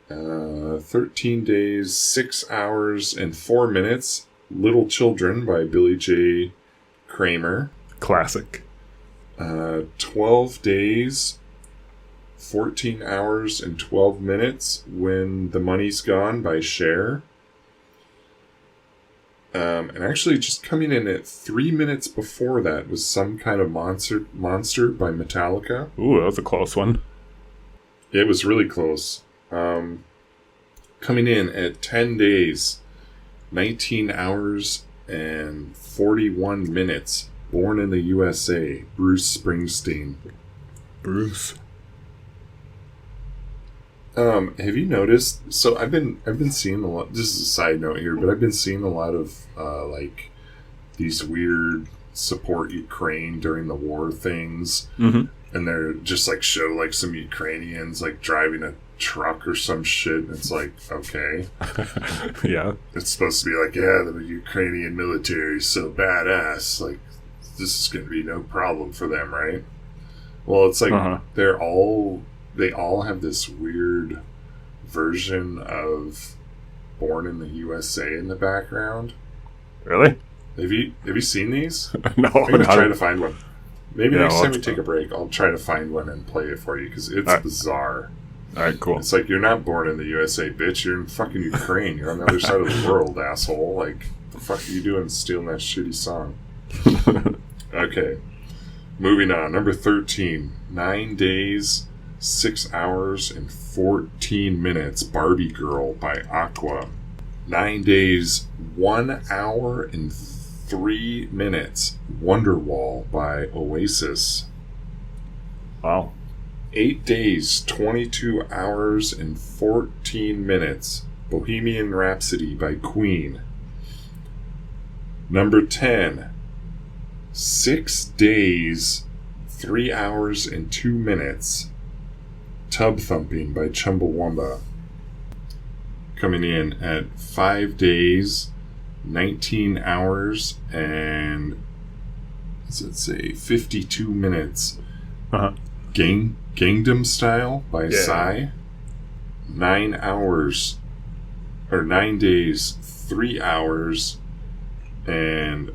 13 days, 6 hours, and 4 minutes, Little Children by Billy J. Kramer. Classic. 12 days, 14 hours, and 12 minutes, When the Money's Gone by Cher. And actually just coming in at 3 minutes before that was Some Kind of Monster by Metallica. Ooh, that was a close one. It was really close. Coming in at 10 days, 19 hours, and 41 minutes, Born in the USA, Bruce Springsteen. Bruce. Have you noticed? So I've been seeing a lot. This is a side note here, but I've been seeing a lot of these weird support Ukraine during the war things, Mm-hmm. and they're just show some Ukrainians driving a truck or some shit. And it's okay, Yeah. it's supposed to be the Ukrainian military is so badass. This is going to be no problem for them, right? Well, it's they all have this weird version of Born in the USA in the background. Really? Have you seen these? No. I'm going to try to find one. Maybe next time we try. take a break, I'll try to find one and play it for you, because it's bizarre. All right, cool. It's you're not born in the USA, bitch. You're in fucking Ukraine. You're on the other side of the world, asshole. The fuck are you doing stealing that shitty song? Okay. Moving on. Number 13. 9 days, 6 hours, and 14 minutes. Barbie Girl by Aqua. 9 days, 1 hour, and 3 minutes. Wonderwall by Oasis. Wow. 8 days, 22 hours, and 14 minutes. Bohemian Rhapsody by Queen. Number 10. 6 days, 3 hours, and 2 minutes. Tub Thumping by Chumbawamba. Coming in at 5 days, 19 hours, and So it's a 52 minutes. Uh-huh. Gangnam Style by Yeah. Psy. 9 hours, or 9 days, 3 hours, and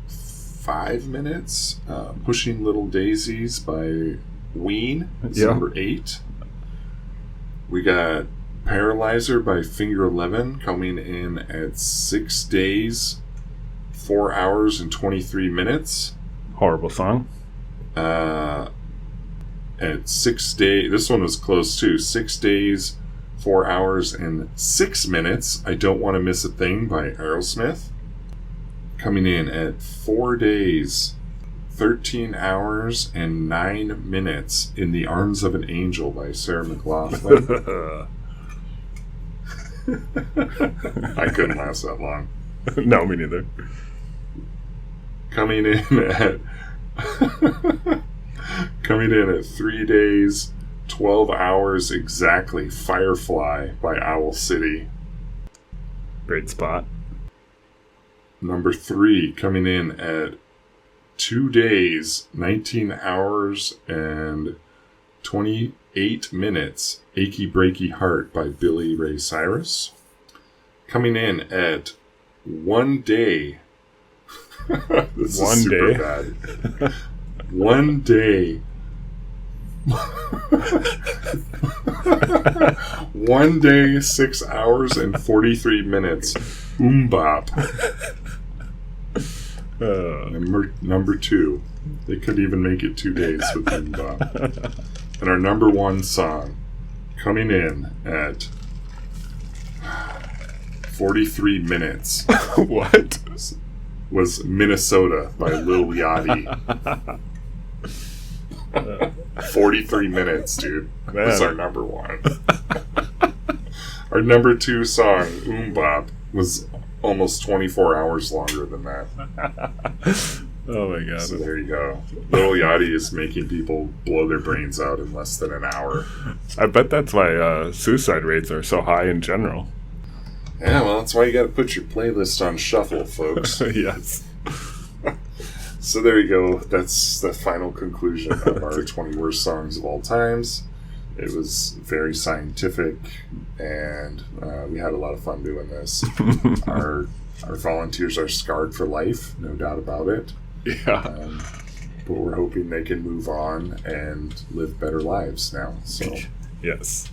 5 minutes. Pushing Little Daisies by Ween. It's Yeah. number 8. We got Paralyzer by Finger 11 coming in at 6 days, 4 hours, and 23 minutes. Horrible song. At 6 days, this one was close too. 6 days, 4 hours, and 6 minutes. I Don't Want to Miss a Thing by Aerosmith. Coming in at 4 days, 13 hours, and 9 minutes. In the Arms of an Angel by Sarah McLachlan. I couldn't last that long. No, me neither. Coming in at 3 days, 12 hours exactly. Firefly by Owl City. Great spot. Number 3 coming in at 2 days, 19 hours, and 28 minutes. Achy Breaky Heart by Billy Ray Cyrus. Coming in at 1 day. This One is super day. bad. 1 day. 1 day, 6 hours, and 43 minutes. Bop. Number 2. They could even make it 2 days with Bop. And our number 1 song, coming in at 43 minutes, What? was Minnesota by Lil Yachty. 43 minutes, dude. That's Man. our number 1. Our number 2 song, Bop, was almost 24 hours longer than that. Oh my god. So there you go. Lil Yachty is making people blow their brains out in less than an hour. I bet that's why suicide rates are so high in general. Yeah, well, that's why you gotta put your playlist on shuffle, folks. Yes. So there you go. That's the final conclusion of our 20 worst songs of all times. It was very scientific, and we had a lot of fun doing this. Our volunteers are scarred for life, no doubt about it. Yeah. But we're hoping they can move on and live better lives now. So Yes.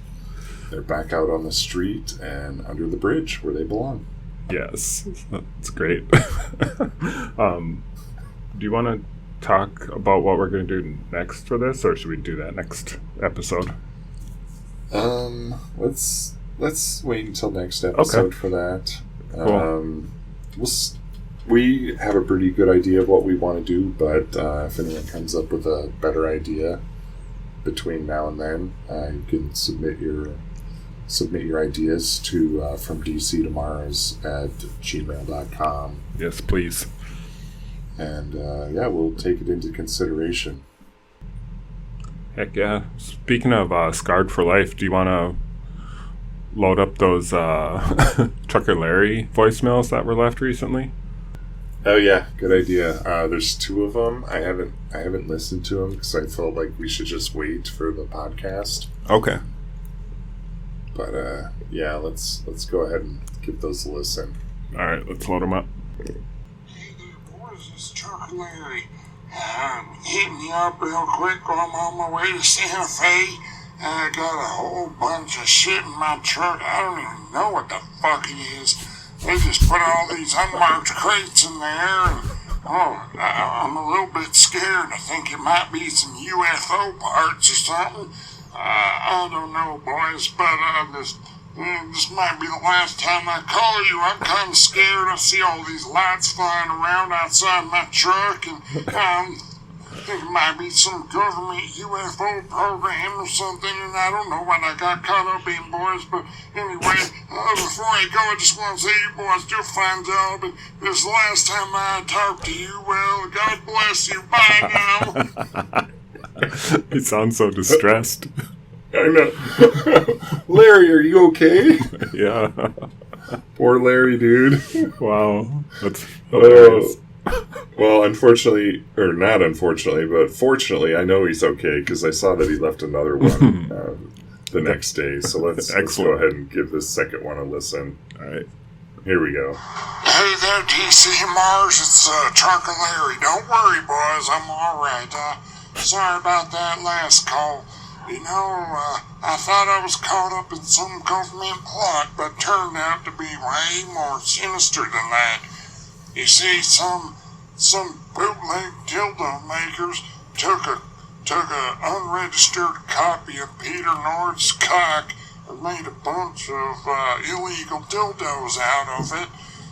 they're back out on the street and under the bridge where they belong. Yes. That's great. Do you want to talk about what we're going to do next for this, or should we do that next episode? Let's wait until next episode for that. Cool. We have a pretty good idea of what we want to do, but if anyone comes up with a better idea between now and then, you can submit your ideas to from DC to Mars at gmail.com. Yes, please. And we'll take it into consideration. Heck yeah. Speaking of Scarred for Life, do you want to load up those Trucker Larry voicemails that were left recently? Oh yeah, good idea. There's 2 of them. I haven't listened to them because I felt like we should just wait for the podcast. Okay. But let's go ahead and give those a listen. All right, let's load them up. Hey there, boys, it's Trucker Larry. Hit me up real quick while I'm on my way to Santa Fe. I got a whole bunch of shit in my truck. I don't even know what the fuck it is. They just put all these unmarked crates in there, and I'm a little bit scared. I think it might be some UFO parts or something. I don't know, boys, but this might be the last time I call you. I'm kind of scared. I see all these lights flying around outside my truck, and I think it might be some government UFO program or something, and I don't know what I got caught up in, boys. But anyway, before I go, I just want to say you boys do a fine job, and this is the last time I talk to you. Well, God bless you. Bye now. He sounds so distressed. I know. Larry, are you okay? Yeah. Poor Larry, dude. Wow. That's hilarious. Well, unfortunately, or not unfortunately, but fortunately, I know he's okay because I saw that he left another one the next day. So let's go ahead and give this second one a listen. All right. Here we go. Hey there, DC Mars. It's Chuck and Larry. Don't worry, boys. I'm all right. Sorry about that last call. You know, I thought I was caught up in some government plot, but turned out to be way more sinister than that. You see, some bootleg dildo makers took a unregistered copy of Peter North's cock and made a bunch of illegal dildos out of it.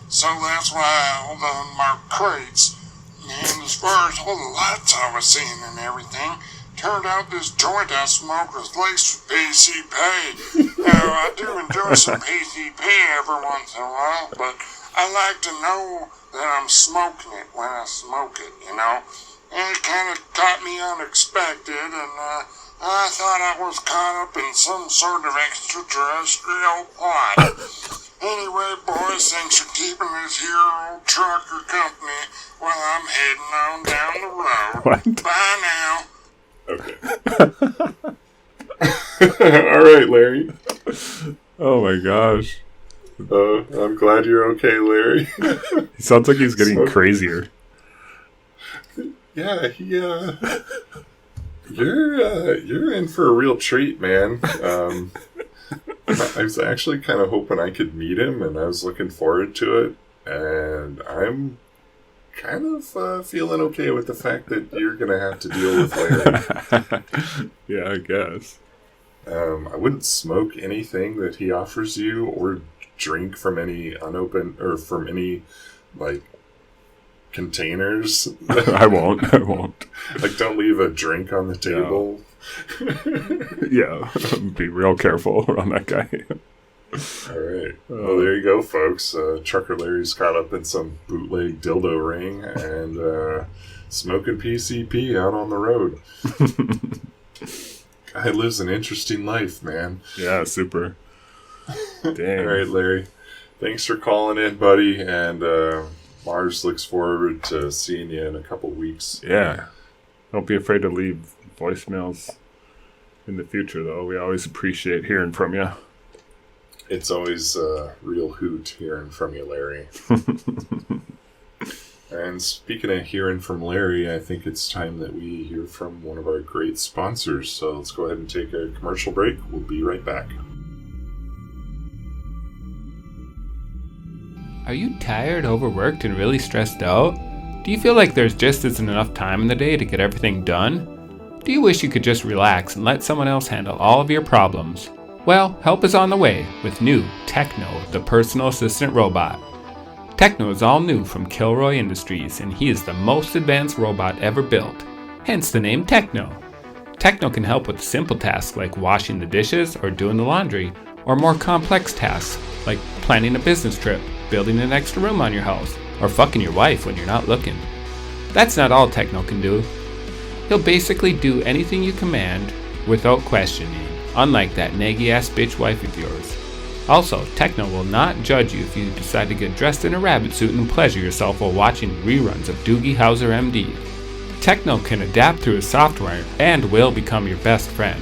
So that's why I unmarked crates. And as far as all the lights I was seeing and everything, turned out this joint I smoke was laced with PCP. Now, I do enjoy some PCP every once in a while, but I like to know that I'm smoking it when I smoke it, you know? And it kind of caught me unexpected, and I thought I was caught up in some sort of extraterrestrial plot. Anyway, boys, thanks for keeping this here old trucker company while I'm heading on down the road. What? Bye now. Okay. All right, Larry. Oh my gosh. I'm glad you're okay, Larry. He sounds like he's getting crazier. Yeah, you're in for a real treat, man. I was actually kind of hoping I could meet him, and I was looking forward to it. And I'm kind of feeling okay with the fact that you're going to have to deal with Larry. Yeah, I guess. I wouldn't smoke anything that he offers you or drink from any unopened or from any, like, containers. I won't. Like, don't leave a drink on the table. Yeah, be real careful around that guy. All right. Well, there you go, folks. Trucker Larry's caught up in some bootleg dildo ring and smoking PCP out on the road. Guy lives an interesting life, man. Yeah, super. Dang. All right, Larry. Thanks for calling in, buddy. And Mars looks forward to seeing you in a couple weeks. Yeah. Don't be afraid to leave voicemails in the future, though. We always appreciate hearing from you. It's always a real hoot hearing from you, Larry. And speaking of hearing from Larry, I think it's time that we hear from one of our great sponsors. So let's go ahead and take a commercial break. We'll be right back. Are you tired, overworked, and really stressed out? Do you feel like there's just isn't enough time in the day to get everything done? Do you wish you could just relax and let someone else handle all of your problems? Well, help is on the way with new Techno, the personal assistant robot. Techno is all new from Kilroy Industries, and he is the most advanced robot ever built, hence the name Techno. Techno can help with simple tasks like washing the dishes or doing the laundry, or more complex tasks like planning a business trip, building an extra room on your house, or fucking your wife when you're not looking. That's not all Techno can do. He'll basically do anything you command without questioning, unlike that naggy-ass bitch wife of yours. Also, Techno will not judge you if you decide to get dressed in a rabbit suit and pleasure yourself while watching reruns of Doogie Howser MD. Techno can adapt through his software and will become your best friend.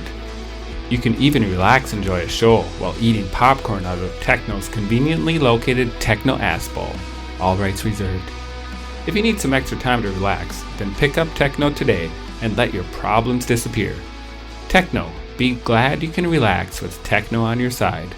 You can even relax and enjoy a show while eating popcorn out of Techno's conveniently located Techno Ass Bowl. All rights reserved. If you need some extra time to relax, then pick up Techno today and let your problems disappear. Techno, be glad you can relax with Techno on your side.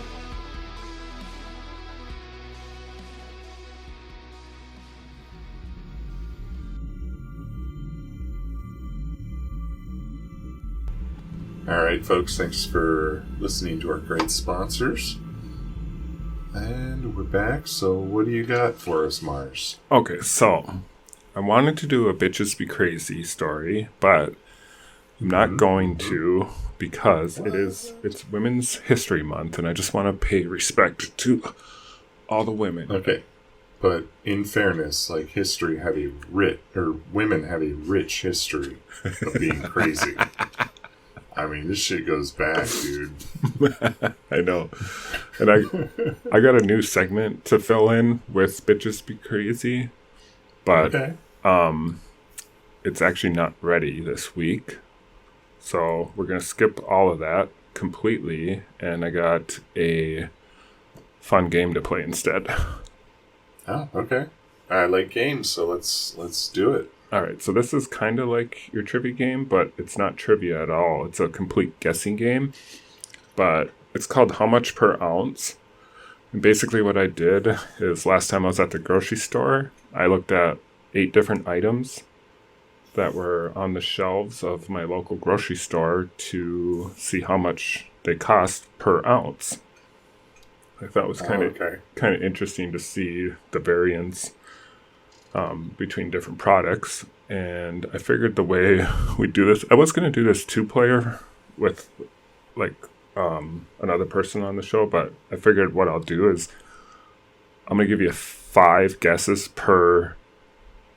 All right, folks, thanks for listening to our great sponsors. And we're back, so what do you got for us, Mars? Okay, so I wanted to do a Bitches Be Crazy story, but I'm not going to because it's Women's History Month, and I just want to pay respect to all the women. Okay, but in fairness, like women have a rich history of being crazy. I mean, this shit goes back, dude. I know. And I got a new segment to fill in with Bitches Be Crazy, but Okay. it's actually not ready this week. So we're going to skip all of that completely, and I got a fun game to play instead. Oh, okay. I like games, so let's do it. All right, so this is kind of like your trivia game, but it's not trivia at all. It's a complete guessing game, but it's called How Much Per Ounce. And basically what I did is last time I was at the grocery store, I looked at 8 different items that were on the shelves of my local grocery store to see how much they cost per ounce. I thought it was kind of interesting to see the variance between different products, and I figured the way we do this, I was going to do this 2-player with like another person on the show, but I figured what I'll do is I'm going to give you 5 guesses per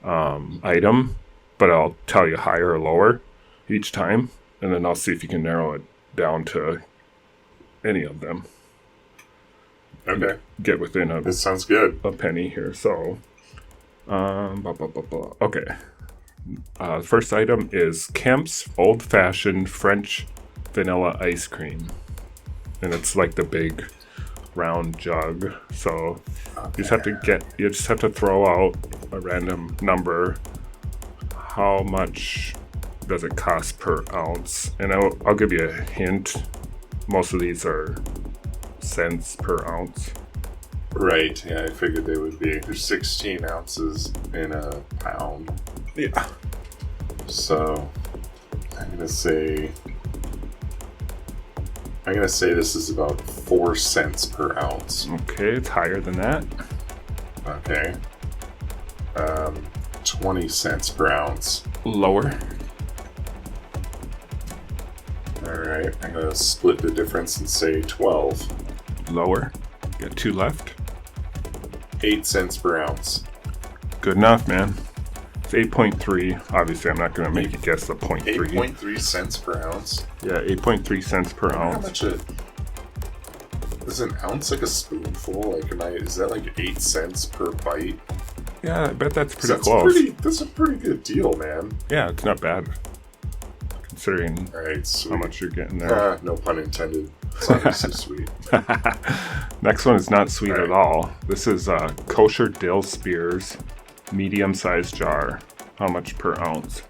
item, but I'll tell you higher or lower each time, and then I'll see if you can narrow it down to any of them. Okay. Get within This sounds good. a penny here. So, okay. First item is Kemp's Old Fashioned French Vanilla Ice Cream, and it's like the big round jug. So you just have to throw out a random number. How much does it cost per ounce? And I'll give you a hint. Most of these are cents per ounce. Right, yeah, I figured they would be. There's 16 ounces in a pound. Yeah. So I'm gonna say this is about 4 cents per ounce. Okay, it's higher than that. Okay. 20 cents per ounce. Lower. Alright, I'm gonna split the difference and say 12. Lower. Got 2 left. 8 cents per ounce. Good enough, man. It's 8.3. Obviously, I'm not going to make you guess the 0.3. 8.3 cents per ounce. Yeah, 8.3 cents per How ounce. much is an ounce like a spoonful? Like, is that like 8 cents per bite? Yeah, I bet that's pretty That's close. That's a pretty good deal, man. Yeah, it's not bad. Considering Alright, sweet. how much you're getting there. No pun intended. It's obviously sweet. Next one is not sweet All at right. all. This is Kosher Dill Spears, medium-sized jar. How much per ounce?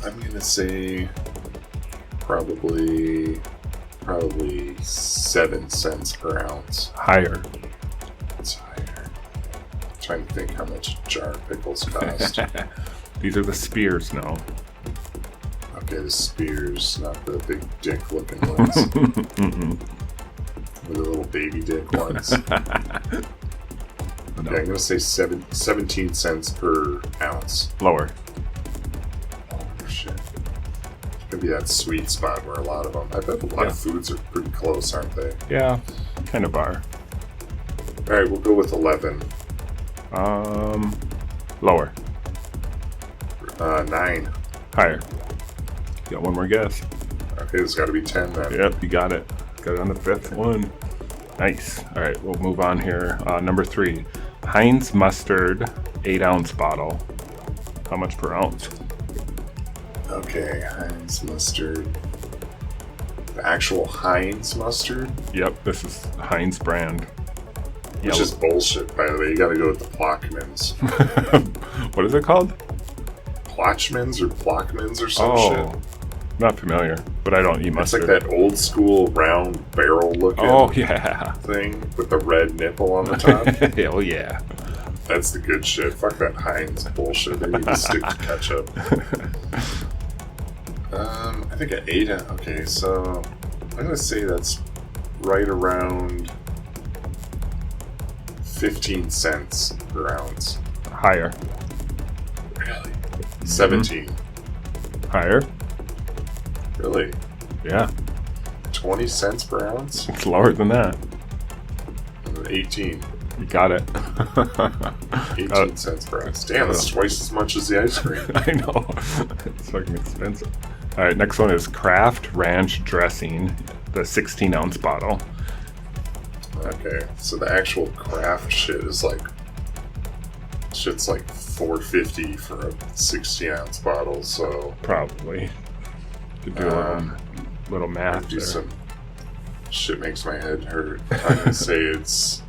I'm gonna say probably 7 cents per ounce. Higher. It's higher. I'm trying to think how much a jar of pickles cost. These are the spears now. Okay, the spears, not the big dick looking ones. Or the little baby dick ones. Okay, I'm gonna say 17 cents per ounce. Lower. Oh shit. It's gonna be that sweet spot where a lot of them. I bet a lot of foods are pretty close, aren't they? Yeah, kind of are. Alright, we'll go with 11. Lower. 9. Higher. Got one more guess. Okay, there's gotta be 10 then. Yep, you got it. Got it on the 5th one. Nice. All right, we'll move on here. Number 3, Heinz mustard, 8-ounce bottle. How much per ounce? Okay, Heinz mustard. The actual Heinz mustard? Yep, this is Heinz brand. Which is bullshit, by the way. You gotta go with the Plockmans. What is it called? Plotchmans or Plockmans or some shit. Not familiar, but I don't eat It's mustard. like that old school round barrel looking Yeah. thing with the red nipple on the top. Hell yeah. That's the good shit. Fuck that Heinz bullshit. They need to stick to ketchup. I think I ate it. Okay, so I'm gonna say that's right around 15 cents per ounce. Higher. Really? 17. Higher. Really? Yeah. 20 cents per ounce? It's lower than that. 18. You got it. 18 cents per ounce. Damn, that's twice as much as the ice cream. I know. It's fucking expensive. All right, next one is Kraft Ranch Dressing, the 16-ounce bottle. Okay, so the actual craft shit is like shit's like $4.50 for a 16-ounce bottle. So Probably. Could do a little math do there. some shit makes my head hurt. I'm gonna say it's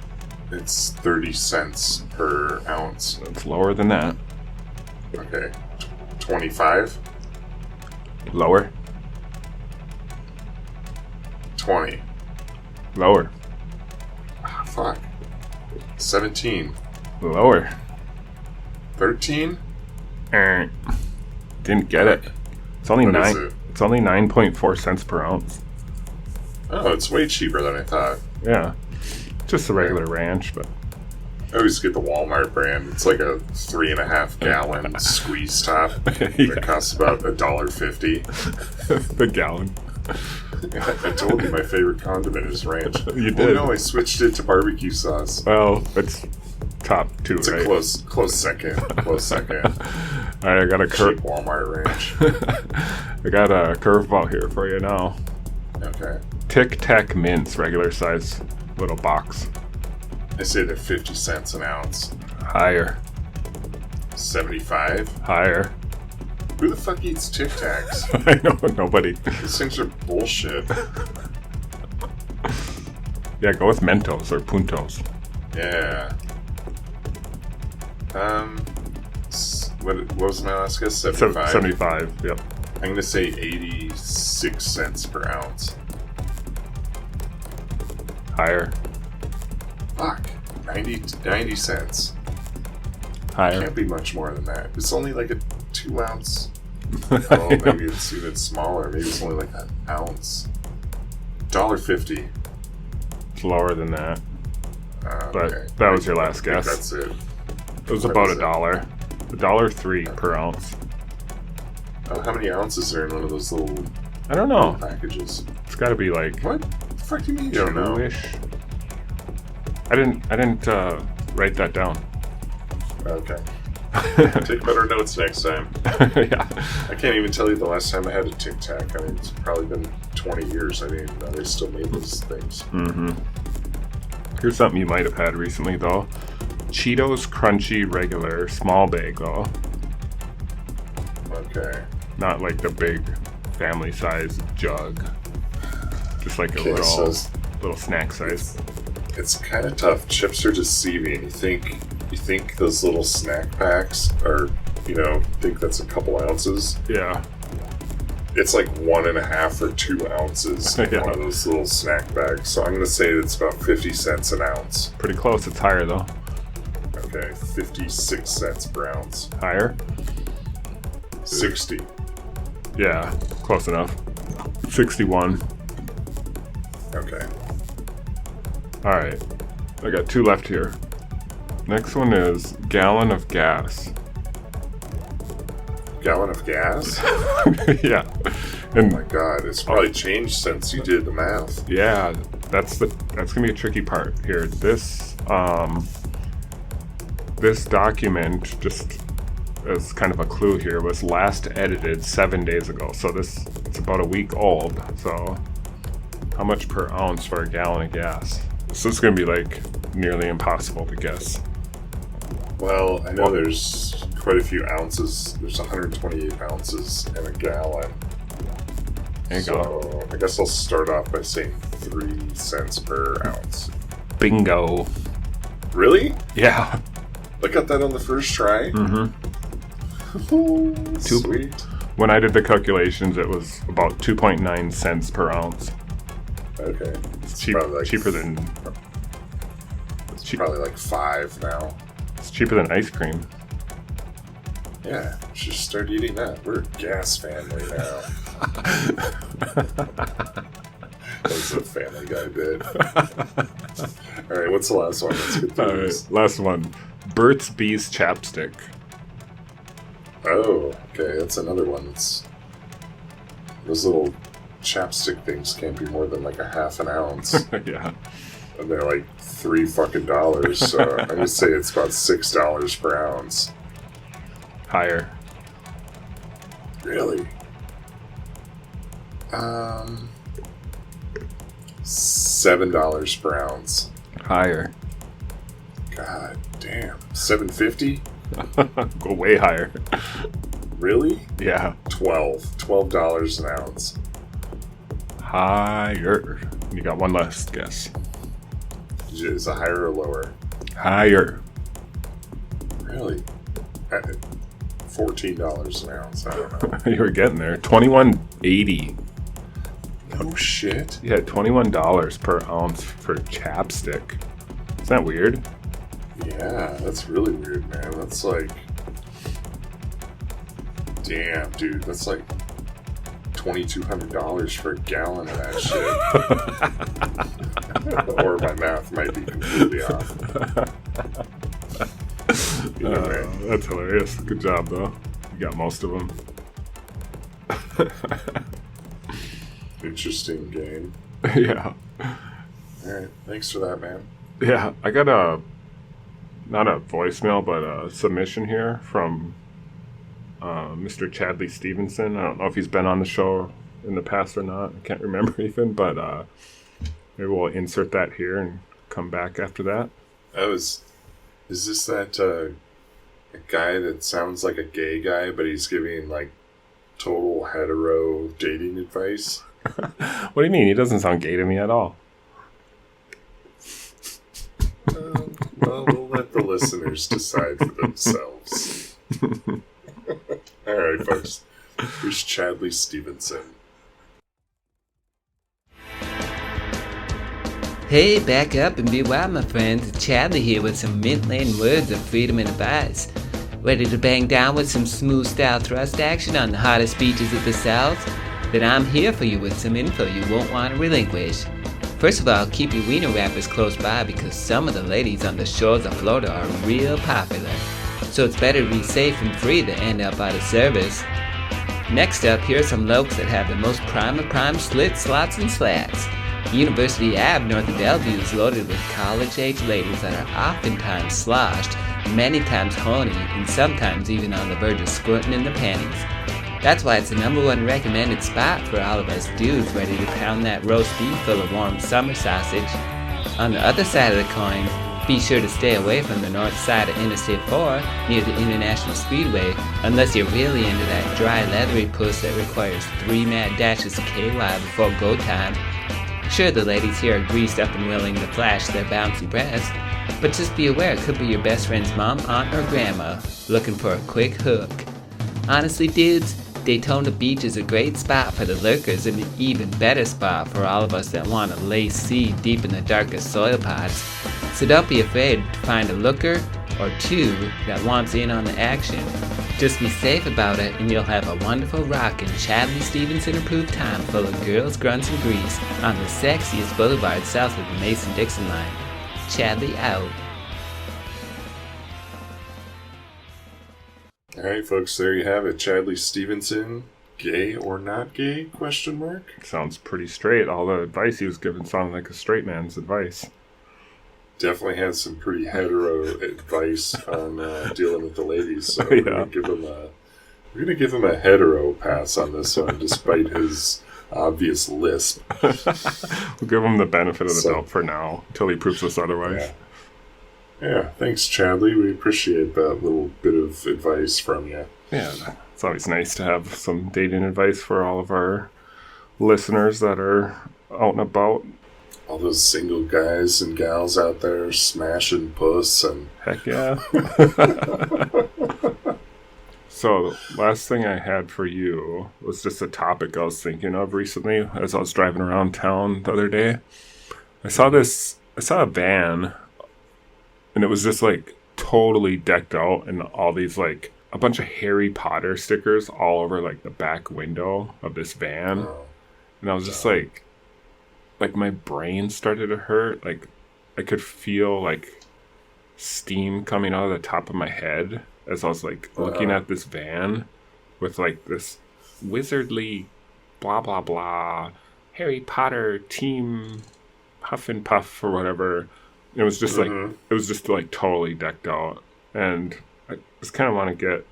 30 cents per ounce. It's lower than that. Okay, 25, Lower. 20. Lower. Fuck. 17, Lower. 13. Didn't get it. It's only What is 9. it? It's only 9.4 cents per ounce. Oh, it's way cheaper than I thought. Yeah. Just the regular ranch, but I always get the Walmart brand. It's like a 3.5 gallon squeeze top. Yeah. It costs about $1.50. the gallon. I told you my favorite condiment is ranch. You Oh did. no, I switched it to barbecue sauce. Well, it's top 2, It's right? a close second. Close second. All right, I got a Cheap Walmart ranch. I got a curveball here for you now. Okay. Tic Tac mints, regular size little box. I say they're 50 cents an ounce. Higher. 75. Higher. Who the fuck eats Tic Tacs? I know, nobody. These things are bullshit. Yeah, go with Mentos or Puntos. Yeah. What was my last guess? 75? 75, yep. I'm gonna say 86 cents per ounce. Higher. Fuck. 90 cents. Higher. Can't be much more than that. It's only like a 2 ounce. Oh, maybe it's even smaller. Maybe it's only like an ounce. $1.50. It's lower than that. But Okay. that was your last I think guess. That's it. It was That about was it. $1. $1.03 per ounce. Oh, how many ounces are in one of those little I don't know. packages? It's got to be like What? The fuck do you mean you don't know? 2-ish. I didn't write that down. Okay. Take better notes next time. Yeah. I can't even tell you the last time I had a Tic Tac. I mean, it's probably been 20 years. I didn't even know they still made those things. Mm-hmm. Here's something you might have had recently, though. Cheetos Crunchy Regular Small Bag, though. Okay. Not like the big family size jug. Just like a Okay, so little snack size. it's kind of tough. Chips are deceiving. You think those little snack packs are, think that's a couple ounces. Yeah. It's like 1.5 or 2 ounces in Yeah. one of those little snack bags. So I'm going to say it's about 50 cents an ounce. Pretty close. It's higher, though. Okay, 56 cents per ounce. Higher? 60. Yeah. Close enough. 61. Okay. Alright. I got 2 left here. Next one is gallon of gas. Gallon of gas? Yeah. Oh And my god, it's probably changed since you did the math. yeah, that's gonna be a tricky part here. This document, just as kind of a clue here, was last edited 7 days ago. So it's about a week old. So how much per ounce for a gallon of gas? So it's gonna be like nearly impossible to guess. Well, I know there's quite a few ounces. There's 128 ounces in a gallon. There you go. So I guess I'll start off by saying 3 cents per ounce. Bingo. Really? Yeah. I got that on the first try? Mm-hmm. Sweet. When I did the calculations, it was about 2.9 cents per ounce. Okay. It's cheap, Probably like- cheaper than It's probably like 5 now. it's cheaper than ice cream. Yeah, just start eating that. We're a gas family now. That was a Family Guy bit. Alright, what's the last one? Let's get through All this. right, last one. Burt's Bees chapstick. Oh, okay, that's another one. Those little chapstick things can't be more than like a half an ounce. Yeah. And they're like $3 so I'm gonna say it's about $6 per ounce. Higher. Really? $7 per ounce. Higher. God damn. 750? Go way higher. Really? Yeah. $12 an ounce. Higher. You got one last guess. Is it higher or lower? Higher. Really? $14 an ounce. I don't know. You were getting there. $21.80. No shit. Yeah, $21 per ounce for chapstick. Isn't that weird? Yeah, that's really weird, man. That's like... Damn, dude. That's like $2,200 for a gallon of that shit. Or my math might be completely off. Anyway. That's hilarious. Good job, though. You got most of them. Interesting game. Yeah. Alright, thanks for that, man. Yeah, I got not a voicemail, but a submission here from Mr. Chadley Stevenson. I don't know if he's been on the show in the past or not. I can't remember even, but maybe we'll insert that here and come back after that. Is this that a guy that sounds like a gay guy, but he's giving like total hetero dating advice? What do you mean? He doesn't sound gay to me at all. Well, we'll let the listeners decide for themselves. All right, folks. Here's Chadley Stevenson. Hey, back up and be wild, my friends. It's Chadley here with some mint-laden words of freedom and advice. Ready to bang down with some smooth-style thrust action on the hottest beaches of the South? Then I'm here for you with some info you won't want to relinquish. First of all, keep your wiener wrappers close by because some of the ladies on the shores of Florida are real popular. So it's better to be safe and free than end up out of service. Next up, here are some lokes that have the most prime of prime slits, slots, and slats. University Ave north of Bellevue is loaded with college-age ladies that are oftentimes sloshed, many times horny, and sometimes even on the verge of squirting in the panties. That's why it's the #1 recommended spot for all of us dudes ready to pound that roast beef full of warm summer sausage. On the other side of the coin, be sure to stay away from the north side of Interstate 4 near the International Speedway unless you're really into that dry leathery puss that requires 3 mad dashes of KY before go time. Sure, the ladies here are greased up and willing to flash their bouncy breasts, but just be aware it could be your best friend's mom, aunt, or grandma looking for a quick hook. Honestly, dudes, Daytona Beach is a great spot for the lurkers and an even better spot for all of us that want to lay seed deep in the darkest soil pods. So don't be afraid to find a looker or two that wants in on the action. Just be safe about it and you'll have a wonderful rockin' Chadley Stevenson approved time full of girls, grunts, and grease on the sexiest boulevard south of the Mason-Dixon line. Chadley out. All right, folks, there you have it. Chadley Stevenson, gay or not gay? Question mark. Sounds pretty straight. All the advice he was given sounded like a straight man's advice. Definitely had some pretty hetero advice on dealing with the ladies. So Yeah. we're gonna give him a hetero pass on this one, despite his obvious lisp. We'll give him the benefit of the doubt for now until he proves us otherwise. Yeah, thanks, Chadley. We appreciate that little bit of advice from you. Yeah, it's always nice to have some dating advice for all of our listeners that are out and about. All those single guys and gals out there smashing puss and... Heck yeah. So, last thing I had for you was just a topic I was thinking of recently as I was driving around town the other day. I saw a van, and it was just like totally decked out and all these like a bunch of Harry Potter stickers all over like the back window of this van. And I was just like my brain started to hurt. Like I could feel like steam coming out of the top of my head as I was like looking at this van with like this wizardly blah blah blah Harry Potter team Huff and Puff or whatever. It was just like totally decked out, and I just kind of want to get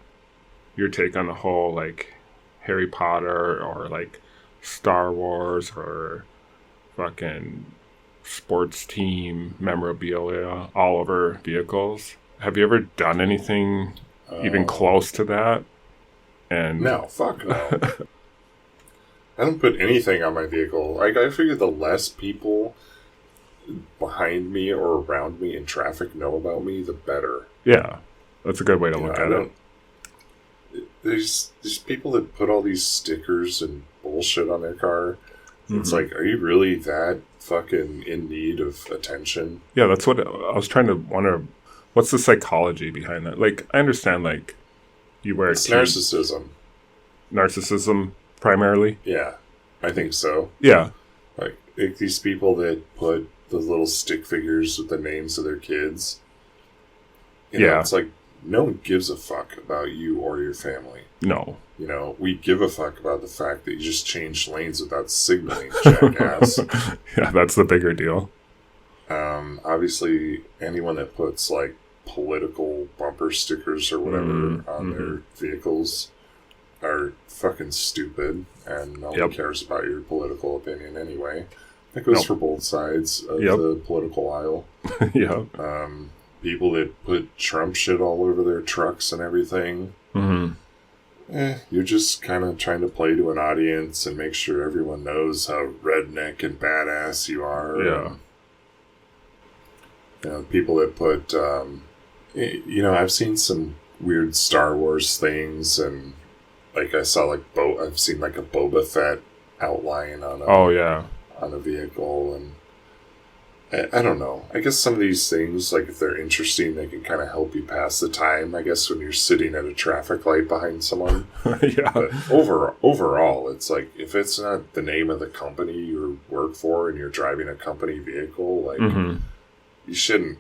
your take on the whole like Harry Potter or like Star Wars or fucking sports team memorabilia all over vehicles. Have you ever done anything even close to that? And No, fuck no. I don't put anything on my vehicle. Like, I figure the less people behind me or around me in traffic know about me, the better. Yeah, that's a good way to look at it. There's people that put all these stickers and bullshit on their car. It's like, are you really that fucking in need of attention? Yeah, that's what I was trying to wonder. What's the psychology behind that? Like, I understand, like, you wear It's narcissism. Narcissism, primarily? Yeah, I think so. Yeah. Like these people that put the little stick figures with the names of their kids. You know, it's like, no one gives a fuck about you or your family. No. You know, we give a fuck about the fact that you just changed lanes without signaling, jackass. Yeah, that's the bigger deal. Obviously, anyone that puts, like, political bumper stickers or whatever on their vehicles are fucking stupid, and no one cares about your political opinion anyway. That goes for both sides of the political aisle. Yeah. People that put Trump shit all over their trucks and everything. You're just kind of trying to play to an audience and make sure everyone knows how redneck and badass you are. Yeah. You know, people that put, you know, I've seen some weird Star Wars things, and like I saw like I've seen like a Boba Fett outline on a vehicle, and I don't know. I guess some of these things, like if they're interesting, they can kind of help you pass the time. I guess when you're sitting at a traffic light behind someone. Yeah. But overall, it's like if it's not the name of the company you work for and you're driving a company vehicle, like you shouldn't.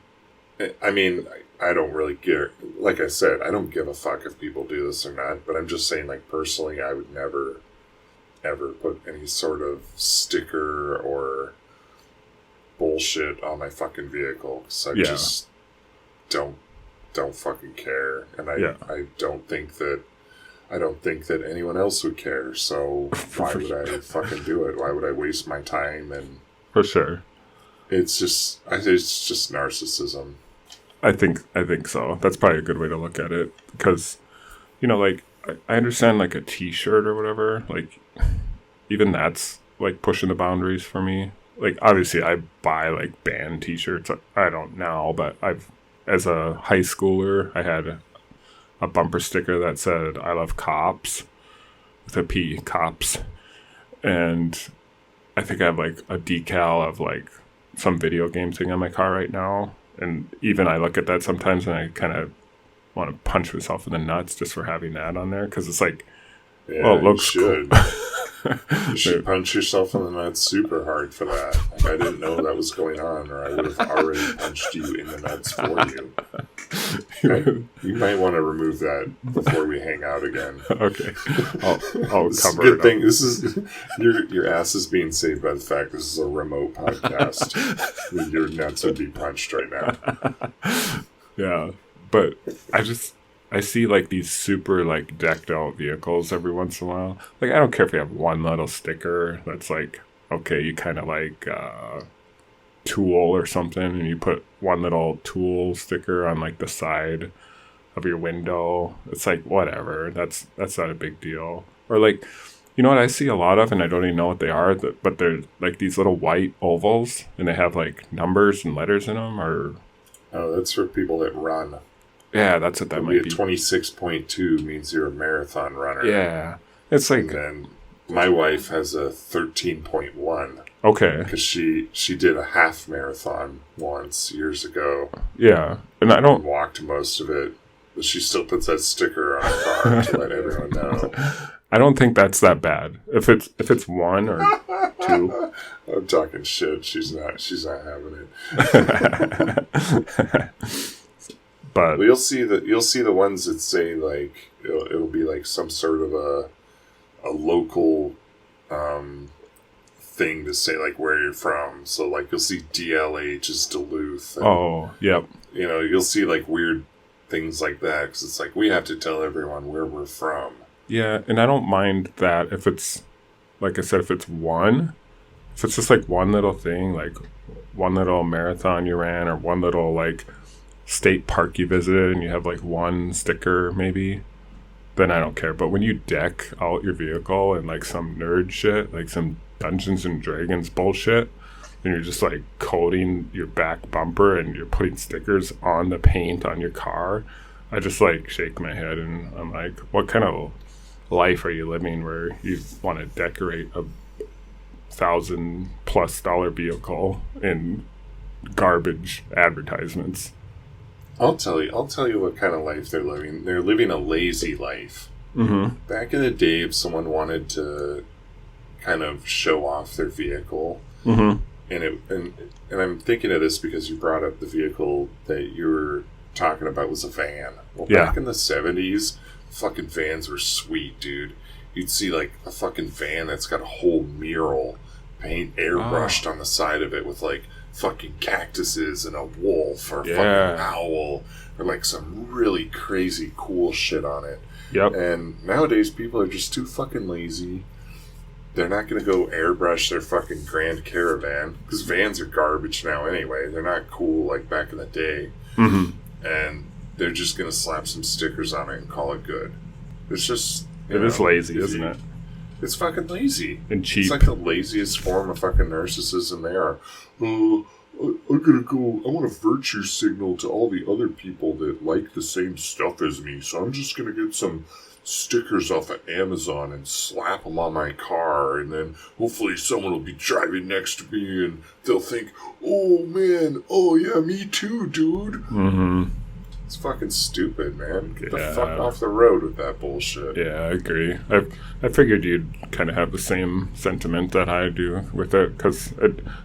I mean, I don't really care. Like I said, I don't give a fuck if people do this or not. But I'm just saying, like personally, I would never, ever put any sort of sticker or bullshit on my fucking vehicle, because I just don't fucking care, and I don't think that anyone else would care. So why would I fucking do it? Why would I waste my time? And for sure, it's just narcissism. I think so. That's probably a good way to look at it, because you know, like I understand like a T-shirt or whatever, like even that's like pushing the boundaries for me. Like, obviously, I buy, like, band T-shirts. I don't now, but as a high schooler, I had a bumper sticker that said, "I love cops," with a P, cops. And I think I have, like, a decal of, like, some video game thing on my car right now. And even I look at that sometimes and I kind of want to punch myself in the nuts just for having that on there. Because it's like, well, it looks good. Cool. You should punch yourself in the nuts super hard for that. Like, I didn't know that was going on, or I would have already punched you in the nuts for you. Okay? You might want to remove that before we hang out again. Okay, I'll this cover is a good it thing. up. This is your ass is being saved by the fact this is a remote podcast. Your nuts would be punched right now. Yeah, but I see like these super like decked out vehicles every once in a while. Like I don't care if you have one little sticker that's like, okay, you kind of like Tool or something, and you put one little Tool sticker on like the side of your window. It's like whatever. That's not a big deal. Or like, you know what I see a lot of, and I don't even know what they are, but they're like these little white ovals, and they have like numbers and letters in them. Or that's for people that run. Yeah, that's what that might be. 26.2 means you're a marathon runner. Yeah. It's like... And then my wife has a 13.1. Okay. Because she did a half marathon once, years ago. Yeah. And I don't... Walked most of it. But she still puts that sticker on her car to let everyone know. I don't think that's that bad. If it's one or two... I'm talking shit. She's not having it. But well, you'll see the ones that say like it'll be like some sort of a local thing to say like where you're from. So like you'll see DLH is Duluth. And, yep. You know, you'll see like weird things like that because it's like we have to tell everyone where we're from. Yeah, and I don't mind that if it's like I said, if it's if it's just like one little thing, like one little marathon you ran or one little like state park you visited and you have like one sticker maybe, then I don't care. But when you deck out your vehicle and like some nerd shit, like some Dungeons and Dragons bullshit, and you're just like coating your back bumper and you're putting stickers on the paint on your car, I just like shake my head and I'm like, what kind of life are you living where you want to decorate a $1,000+ vehicle in garbage advertisements? I'll tell you what kind of life they're living. They're living a lazy life. Mm-hmm. Back in the day, if someone wanted to kind of show off their vehicle, Mm-hmm. and I'm thinking of this because you brought up the vehicle that you were talking about was a van. Well, Yeah. back in the 70s, fucking vans were sweet, dude. You'd see like a fucking van that's got a whole mural paint airbrushed on the side of it with like fucking cactuses and a wolf or a Yeah. fucking owl or like some really crazy cool shit on it. Yep. And nowadays people are just too fucking lazy. They're not going to go airbrush their fucking Grand Caravan because vans are garbage now anyway. They're not cool like back in the day. Mm-hmm. And they're just going to slap some stickers on it and call it good. It's just... It is lazy, isn't it? It's fucking lazy. And cheap. It's like the laziest form of fucking narcissism there are. I want to virtue signal to all the other people that like the same stuff as me, so I'm just going to get some stickers off of Amazon and slap them on my car, and then hopefully someone will be driving next to me and they'll think, oh man, oh yeah, me too, dude. Mm-hmm. It's fucking stupid, man. Get the Yeah. fuck off the road with that bullshit. Yeah, I agree. I figured you'd kind of have the same sentiment that I do with it, because,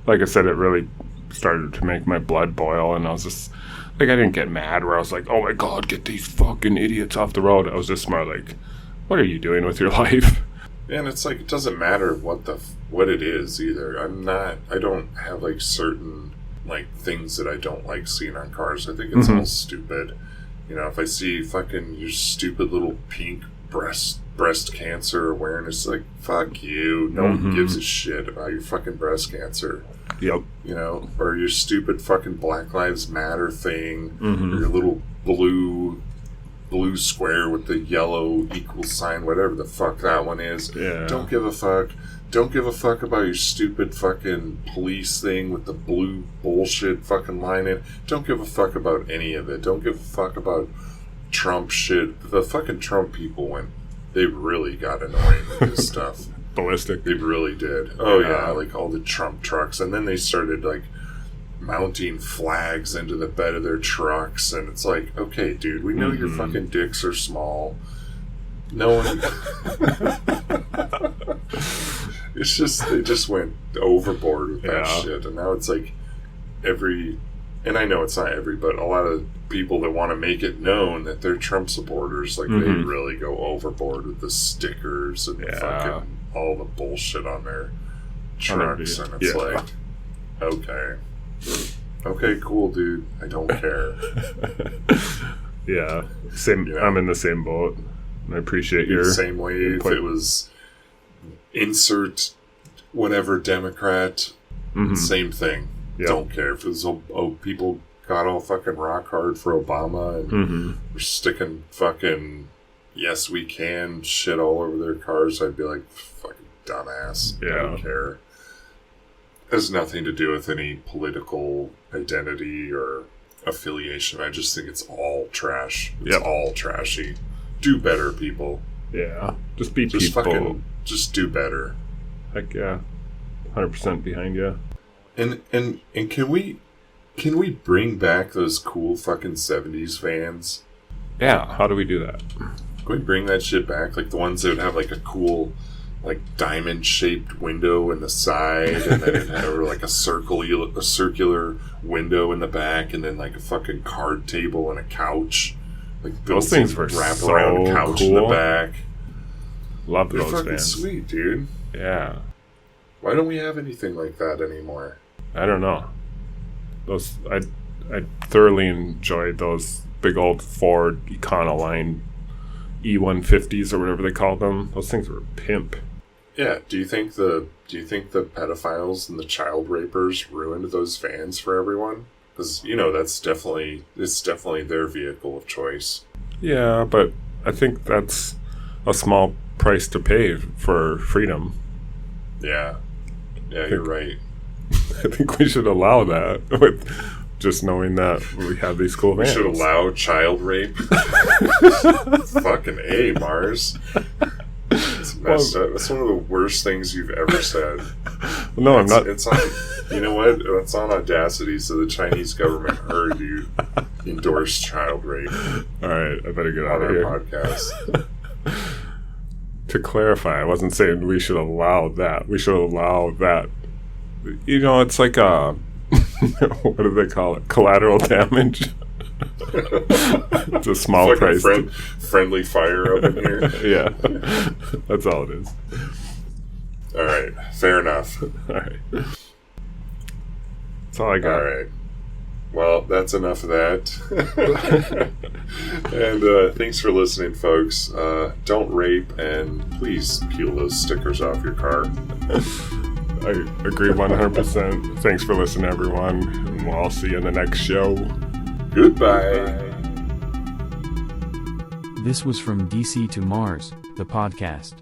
like I said, it really started to make my blood boil, and I was just, like, I didn't get mad where I was like, oh my god, get these fucking idiots off the road. I was just more like, what are you doing with your life? And it's like, it doesn't matter what it is either. I don't have like certain like things that I don't like seeing on cars. I think it's all stupid. You know, if I see fucking your stupid little pink breast cancer awareness, like, fuck you. No one gives a shit about your fucking breast cancer. Yep. You know, or your stupid fucking Black Lives Matter thing, or your little blue square with the yellow equal sign, whatever the fuck that one is. Yeah. Don't give a fuck. Don't give a fuck about your stupid fucking police thing with the blue bullshit fucking line in. Don't give a fuck about any of it. Don't give a fuck about Trump shit. The fucking Trump people they really got annoying with this stuff. Ballistic. They really did. Oh yeah, like all the Trump trucks. And then they started like mounting flags into the bed of their trucks, and it's like, okay, dude, we know your fucking dicks are small. No one... It's just, they just went overboard with that shit, and now it's like and I know it's not but a lot of people that want to make it known that they're Trump supporters, like, they really go overboard with the stickers and the fucking, all the bullshit on their trucks, and it's like, okay, cool, dude, I don't care. Yeah, same. Yeah. I'm in the same boat. I appreciate your... The same way if it was insert whatever Democrat, same thing. Yep. Don't care. If it was, people got all fucking rock hard for Obama and were sticking fucking yes we can shit all over their cars, I'd be like, fucking dumbass. Yeah. I don't care. It has nothing to do with any political identity or affiliation. I just think it's all trash. It's all trashy. Do better, people. Yeah. Just be Just people. fucking, just do better. Heck yeah. 100% behind you. And can we bring back those cool fucking 70s vans? Yeah, how do we do that? Can we bring that shit back? Like the ones that would have like a cool like diamond shaped window in the side, and then it had like a circular window in the back, and then like a fucking card table and a couch. Like those things were wrap so around couch in the cool. back. Love They're those fucking bands. sweet, dude. Yeah. Why don't we have anything like that anymore? I don't know. Those I thoroughly enjoyed those big old Ford Econoline E150s or whatever they called them. Those things were pimp. Yeah. Do you think the pedophiles and the child rapers ruined those vans for everyone? Because it's definitely their vehicle of choice. Yeah, but I think that's a small price to pay for freedom. Yeah. Yeah, you're right. I think we should allow that with just knowing that we have these cool vans. We should allow child rape. Fucking A, Mars. It's messed up. That's one of the worst things you've ever said. No, I'm not. It's on. You know what? It's on Audacity, so the Chinese government heard you endorse child rape. All right, I better get on out of our here. Podcast. To clarify, I wasn't saying we should allow that. We should allow that. It's like what do they call it? Collateral damage. It's a small price. Friendly fire up in here. Yeah, that's all it is. All right, fair enough. All right, that's all I got. All right. Well, that's enough of that. And thanks for listening, folks. Don't rape, and please peel those stickers off your car. I agree 100%. Thanks for listening, everyone. And we'll all see you in the next show. Goodbye. This was From DC to Mars, the podcast.